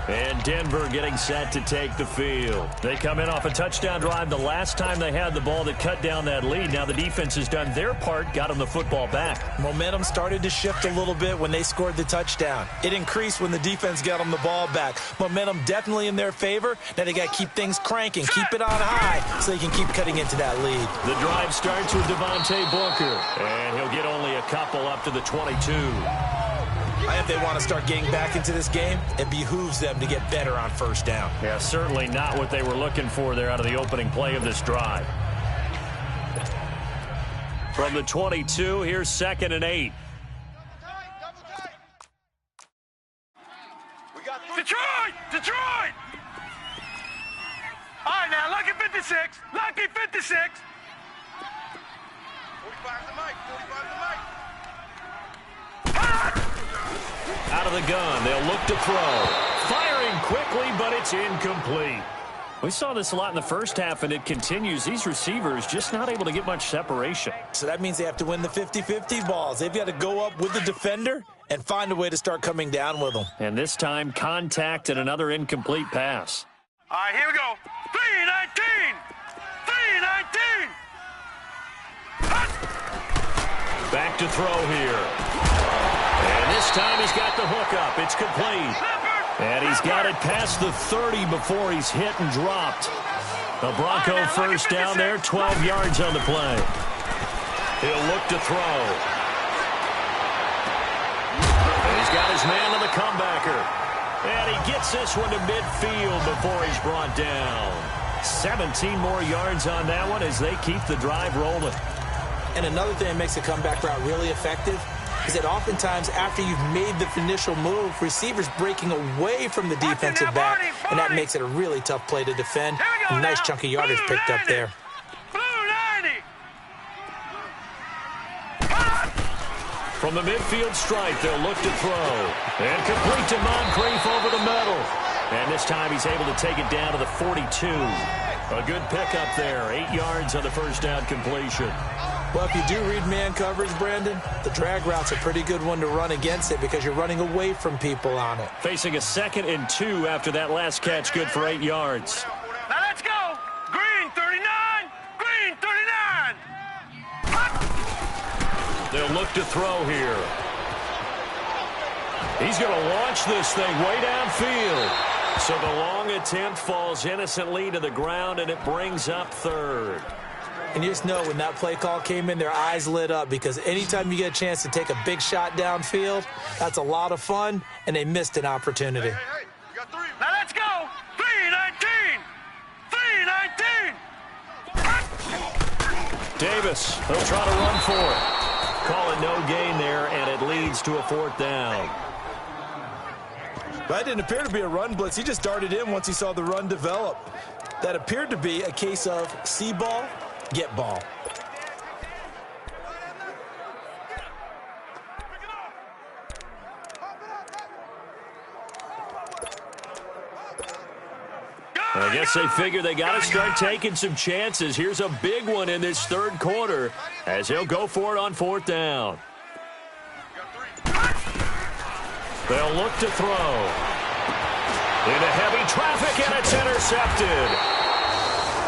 And Denver getting set to take the field. They come in off a touchdown drive the last time they had the ball that cut down that lead. Now the defense has done their part, got them the football back. Momentum started to shift a little bit when they scored the touchdown. It increased when the defense got them the ball back. Momentum definitely in their favor. Now they got to keep things cranking, keep it on high so they can keep cutting into that lead. The drive starts with Devontae Booker, and he'll get only a couple up to the 22. If they want to start getting back into this game, it behooves them to get better on 1st down. Yeah, certainly not what they were looking for there out of the opening play of this drive. From the 22, here's 2nd and 8. Detroit! Detroit! All right, now, lucky 56. Lucky 56. 45 to Mike. 45 to Mike. Out of the gun, they'll look to throw. Firing quickly, but it's incomplete. We saw this a lot in the first half, and it continues. These receivers just not able to get much separation. So that means they have to win the 50-50 balls. They've got to go up with the defender and find a way to start coming down with them. And this time, contact and another incomplete pass. All right, here we go. 319. 319. Back to throw here. And this time he's got the hook up. It's complete. And he's got it past the 30 before he's hit and dropped. The Bronco 1st down there, 12 yards on the play. He'll look to throw. And he's got his man on the comebacker. And he gets this one to midfield before he's brought down. 17 more yards on that one as they keep the drive rolling. And another thing that makes the comeback route really effective is that oftentimes after you've made the initial move, receivers breaking away from the defensive back, and that makes it a really tough play to defend. A nice chunk of yardage picked up there. From the midfield stripe, they'll look to throw. And complete to Moncrief over the middle. And this time he's able to take it down to the 42. A good pickup there. 8 yards on the 1st down completion. Well, if you do read man coverage, Brandon, the drag route's a pretty good one to run against it because you're running away from people on it. Facing a 2nd and 2 after that last catch, good for 8 yards. Now let's go. Green 39. Green 39. They'll look to throw here. He's going to launch this thing way downfield. So the long attempt falls innocently to the ground, and it brings up 3rd. And you just know when that play call came in, their eyes lit up, because anytime you get a chance to take a big shot downfield, that's a lot of fun, and they missed an opportunity. Hey, you got 3. Now let's go. 3-19. 3-19. Davis, he'll try to run for it. Call it no gain there, and it leads to a 4th down. That didn't appear to be a run blitz. He just darted in once he saw the run develop. That appeared to be a case of see ball, get ball. I guess they figure they got to start taking some chances. Here's a big one in this 3rd quarter as he'll go for it on 4th down. They'll look to throw. Into heavy traffic, and it's intercepted.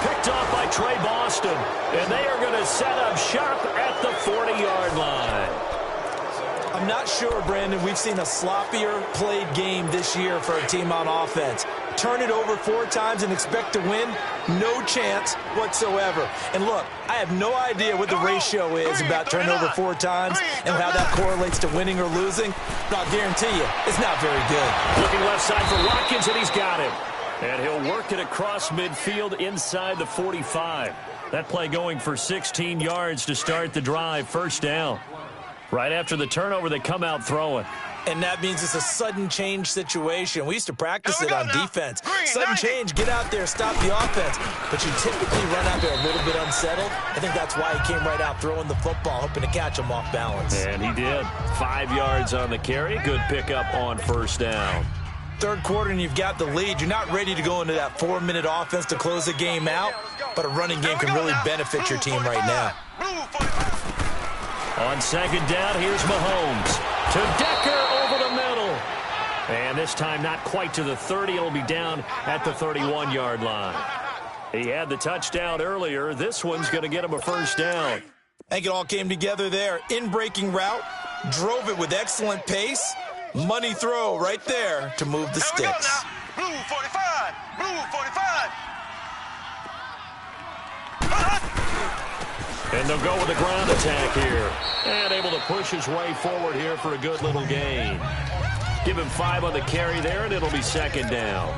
Picked off by Trey Boston, and they are going to set up shop at the 40-yard line. I'm not sure, Brandon, we've seen a sloppier played game this year for a team on offense. Turn it over 4 times and expect to win? No chance whatsoever. And look, I have no idea what the ratio is about turnover 4 times and how that correlates to winning or losing, but I'll guarantee you, it's not very good. Looking left side for Watkins, and he's got him. And he'll work it across midfield inside the 45. That play going for 16 yards to start the drive, 1st down. Right after the turnover, they come out throwing. And that means it's a sudden change situation. We used to practice it on defense. Sudden change, get out there, stop the offense. But you typically run out there a little bit unsettled. I think that's why he came right out throwing the football, hoping to catch him off balance. And he did. 5 yards on the carry. Good pickup on 1st down. 3rd quarter and you've got the lead. You're not ready to go into that 4-minute offense to close the game out, but a running game can really benefit your team right now. On 2nd down, here's Mahomes. To Decker over the middle. And this time not quite to the 30. It'll be down at the 31-yard line. He had the touchdown earlier. This one's going to get him a 1st down. I think it all came together there. In-breaking route, drove it with excellent pace. Money throw right there to move the sticks. Blue 45. Blue 45. And they'll go with a ground attack here. And able to push his way forward here for a good little gain. Give him 5 on the carry there, and it'll be 2nd down.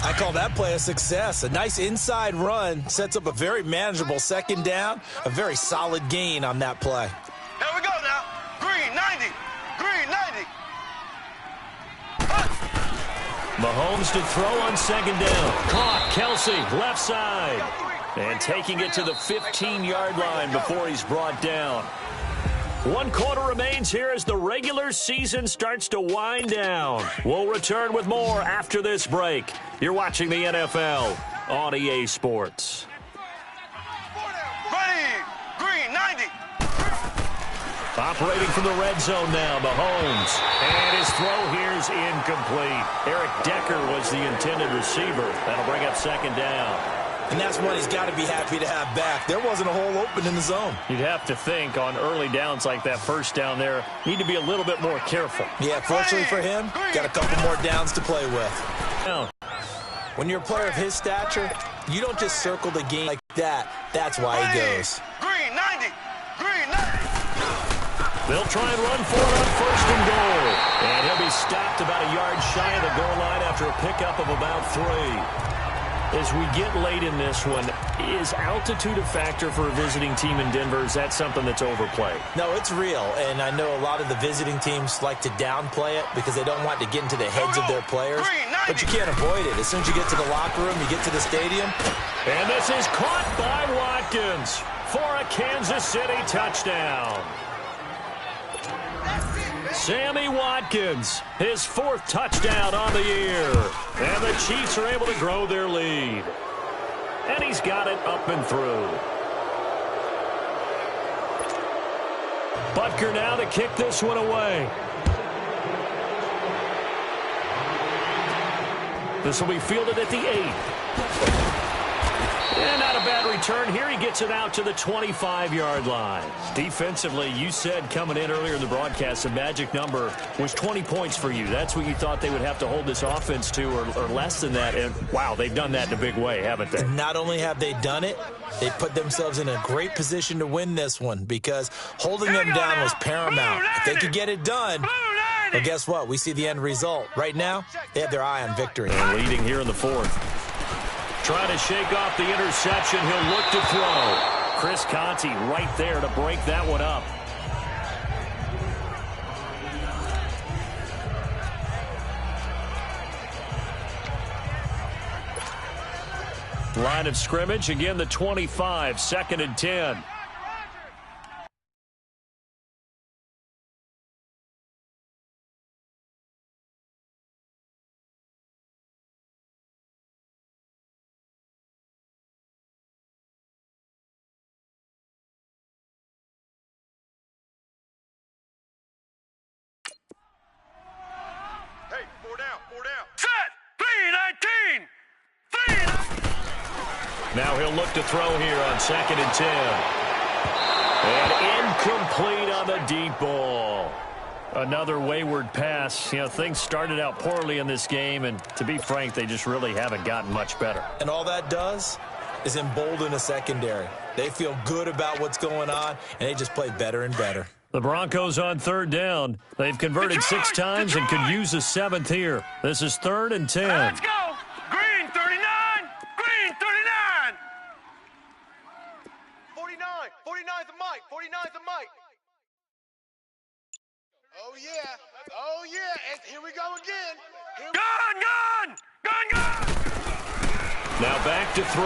I call that play a success. A nice inside run sets up a very manageable 2nd down. A very solid gain on that play. Here we go now. Green 90. Green 90. Mahomes to throw on 2nd down. Caught. Kelsey, left side. And taking it to the 15-yard line before he's brought down. 1 quarter remains here as the regular season starts to wind down. We'll return with more after this break. You're watching the NFL on EA Sports. Ready. Green 90. Operating from the red zone now, Mahomes. And his throw here's incomplete. Eric Decker was the intended receiver. That'll bring up 2nd down. And that's what he's got to be happy to have back. There wasn't a hole open in the zone. You'd have to think on early downs like that 1st down there, need to be a little bit more careful. Yeah, fortunately for him, got a couple more downs to play with. Now, when you're a player of his stature, you don't just circle the game like that. That's why he goes. Green 90. Green 90. they'll try and run for it on 1st and goal. And he'll be stopped about a yard shy of the goal line after a pickup of about 3. As we get late in this one, is altitude a factor for a visiting team in Denver? Is that something that's overplayed? No, it's real, and I know a lot of the visiting teams like to downplay it because they don't want to get into the heads of their players, but you can't avoid it. As soon as you get to the locker room, you get to the stadium. And this is caught by Watkins for a Kansas City touchdown. Sammy Watkins, his 4th touchdown on the year. And the Chiefs are able to grow their lead. And he's got it up and through. Butker now to kick this one away. This will be fielded at the 8. And not a bad return here. He gets it out to the 25-yard line. Defensively, you said coming in earlier in the broadcast, the magic number was 20 points for you. That's what you thought they would have to hold this offense to, or less than that. And, wow, they've done that in a big way, haven't they? Not only have they done it, they put themselves in a great position to win this one because holding them down was paramount. If they could get it done, well, guess what? We see the end result. Right now, they have their eye on victory. And leading here in the fourth. Trying to shake off the interception. He'll look to throw. Chris Conte right there to break that one up. Line of scrimmage, again the 25, 2nd and 10. Hey, four down. Set! 3-19! 3-19! Now he'll look to throw here on 2nd and 10. And incomplete on the deep ball. Another wayward pass. You know, things started out poorly in this game, and to be frank, they just really haven't gotten much better. And all that does is embolden a secondary. They feel good about what's going on, and they just play better and better. The Broncos on 3rd down. They've converted 6 times and could use a 7th here. This is 3rd and 10. Let's go! Green 39! Green 39! 49! 49's the mic! 49's the mic! Oh, yeah. Oh, yeah. And here we go again. Gun! Now back to throw.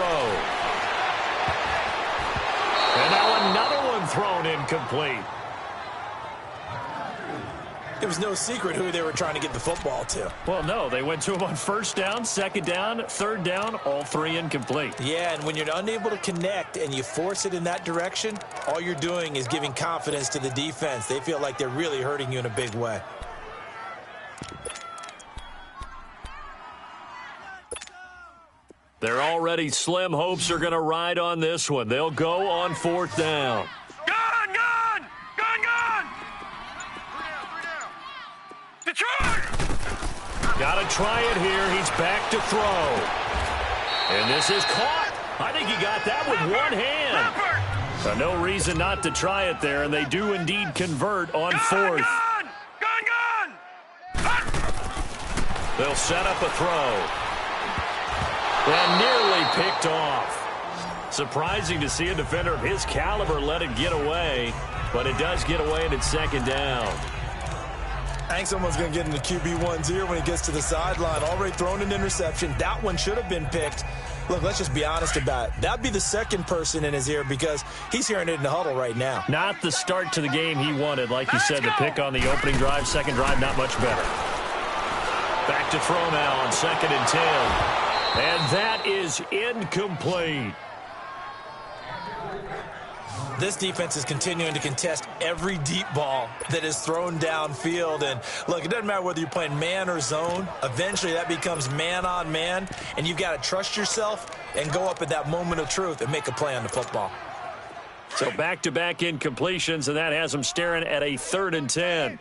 And now another one thrown incomplete. It was no secret who they were trying to get the football to. Well, no, they went to him on 1st down, 2nd down, 3rd down, all 3 incomplete. Yeah, and when you're unable to connect and you force it in that direction, all you're doing is giving confidence to the defense. They feel like they're really hurting you in a big way. They're already slim hopes are going to ride on this one. They'll go on 4th down. Gun! Detroit! Got to try it here. He's back to throw. And this is caught. I think he got that with one hand. So no reason not to try it there, and they do indeed convert on 4th. Gun! They'll set up a throw. And nearly picked off. Surprising to see a defender of his caliber let it get away, but it does get away and it's 2nd down. I think someone's going to get in the QB1's ear when he gets to the sideline. Already thrown an interception. That one should have been picked. Look, let's just be honest about it. That'd be the second person in his ear because he's hearing it in the huddle right now. Not the start to the game he wanted. Like you said, the pick on the opening drive, 2nd drive, not much better. Back to throw now on 2nd and 10. And that is incomplete. This defense is continuing to contest every deep ball that is thrown downfield. And, look, it doesn't matter whether you're playing man or zone. Eventually, that becomes man-on-man, and you've got to trust yourself and go up at that moment of truth and make a play on the football. So back-to-back incompletions, and that has them staring at a 3rd and 10.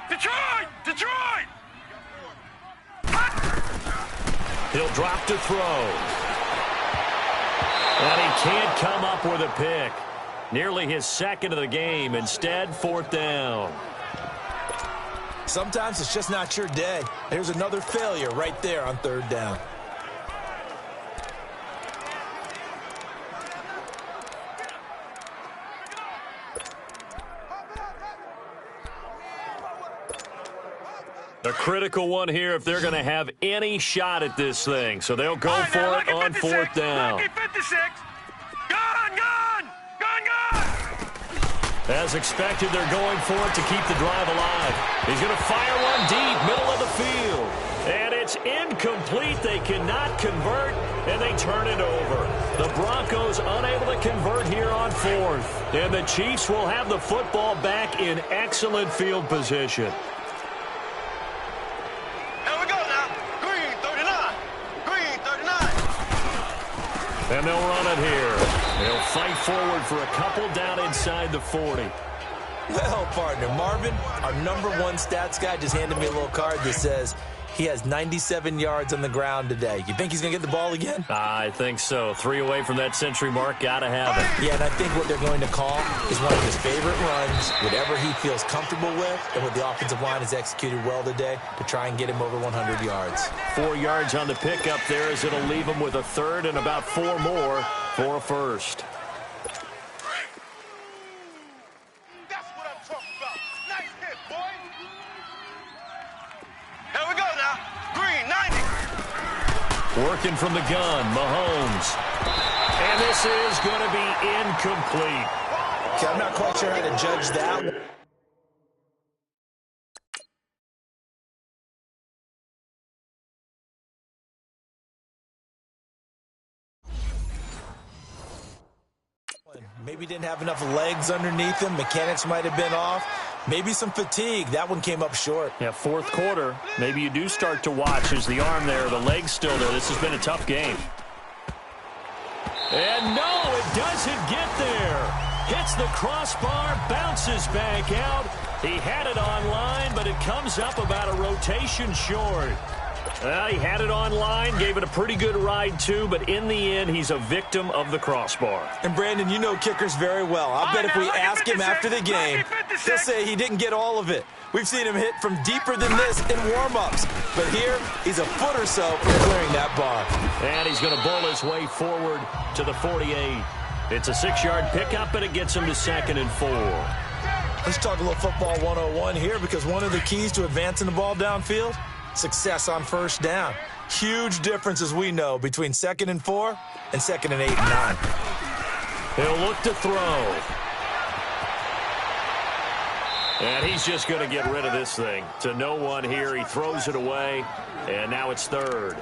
Detroit! He'll drop to throw. And he can't come up with a pick. Nearly his 2nd of the game. Instead, 4th down. Sometimes it's just not your day. There's another failure right there on 3rd down. A critical one here if they're going to have any shot at this thing. So they'll go for it on 4th down. Lucky 56. Gun! As expected, they're going for it to keep the drive alive. He's going to fire one deep, middle of the field. And it's incomplete. They cannot convert, and they turn it over. The Broncos unable to convert here on 4th. And the Chiefs will have the football back in excellent field position. Here we go now. Green 39. Green 39. And they'll run it here. They'll fight forward for a couple down inside the 40. Well, partner, Marvin, our #1 stats guy just handed me a little card that says he has 97 yards on the ground today. You think he's going to get the ball again? I think so. 3 away from that century mark. Got to have it. Yeah, and I think what they're going to call is one of his favorite runs, whatever he feels comfortable with, and what the offensive line has executed well today to try and get him over 100 yards. 4 yards on the pickup there as it'll leave him with a third and about 4 more for a first. Working from the gun, Mahomes. And this is going to be incomplete. Okay, I'm not quite sure how to judge that one. Maybe didn't have enough legs underneath him. Mechanics might have been off. Maybe some fatigue. That one came up short. Yeah, fourth quarter. Maybe you do start to watch as the arm there, the leg's still there. This has been a tough game. And no, it doesn't get there. Hits the crossbar, bounces back out. He had it online, but it comes up about a rotation short. He had it online, gave it a pretty good ride too, but in the end, he's a victim of the crossbar. And Brandon, you know kickers very well. I bet if we ask him after the game, he'll say he didn't get all of it. We've seen him hit from deeper than this in warm-ups. But here, he's a foot or so from clearing that bar. And he's going to bowl his way forward to the 48. It's a 6-yard pickup, and it gets him to 2nd and 4. Let's talk a little football 101 here, because one of the keys to advancing the ball downfield, success on first down. Huge difference, as we know, between 2nd and 4 and 2nd and 8 and 9. He'll look to throw. And he's just going to get rid of this thing. To no one here. He throws it away, and now it's 3rd.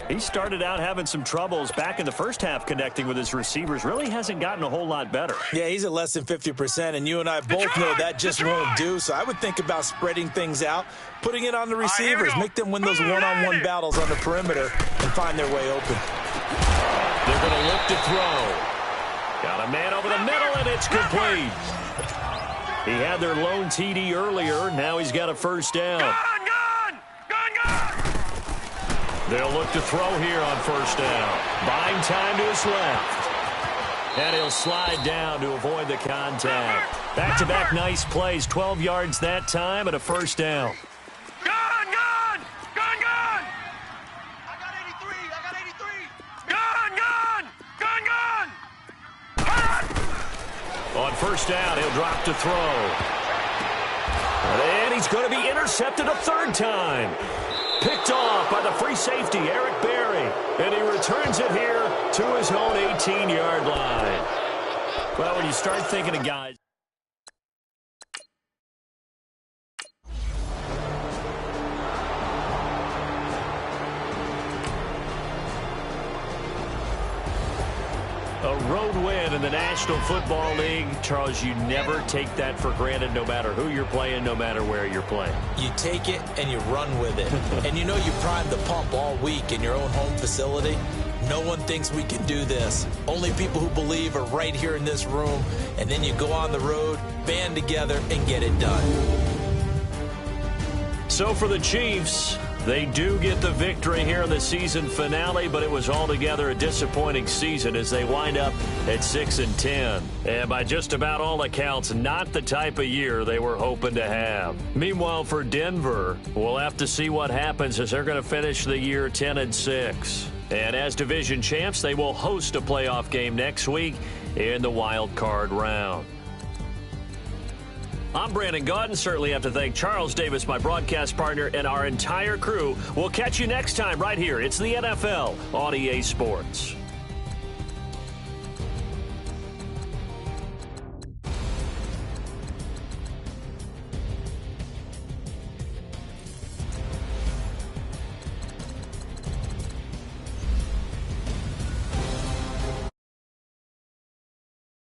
He started out having some troubles back in the first half connecting with his receivers. Really hasn't gotten a whole lot better. Yeah, he's at less than 50%, and you and I both know that just won't do. So I would think about spreading things out, putting it on the receivers, make them win those one-on-one battles on the perimeter, and find their way open. They're going to look to throw. Got a man over the middle, and it's complete. He had their lone TD earlier. Now he's got a first down. Gone! They'll look to throw here on first down. Buying time to his left. And he'll slide down to avoid the contact. Back-to-back nice plays. 12 yards that time and a first down. Gone! I got 83. On first down, he'll drop to throw. And he's going to be intercepted a 3rd time. Picked off by the free safety, Eric Berry. And he returns it here to his own 18-yard line. Well, when you start thinking of guys... A road win in the National Football League. Charles, you never take that for granted no matter who you're playing, no matter where you're playing. You take it and you run with it. And you know you primed the pump all week in your own home facility. No one thinks we can do this. Only people who believe are right here in this room. And then you go on the road, band together, and get it done. So for the Chiefs, they do get the victory here in the season finale, but it was altogether a disappointing season as they wind up at 6-10. And by just about all accounts, not the type of year they were hoping to have. Meanwhile, for Denver, we'll have to see what happens as they're going to finish the year 10-6. And as division champs, they will host a playoff game next week in the wild card round. I'm Brandon Gaudin. Certainly have to thank Charles Davis, my broadcast partner, and our entire crew. We'll catch you next time right here. It's the NFL on EA Sports.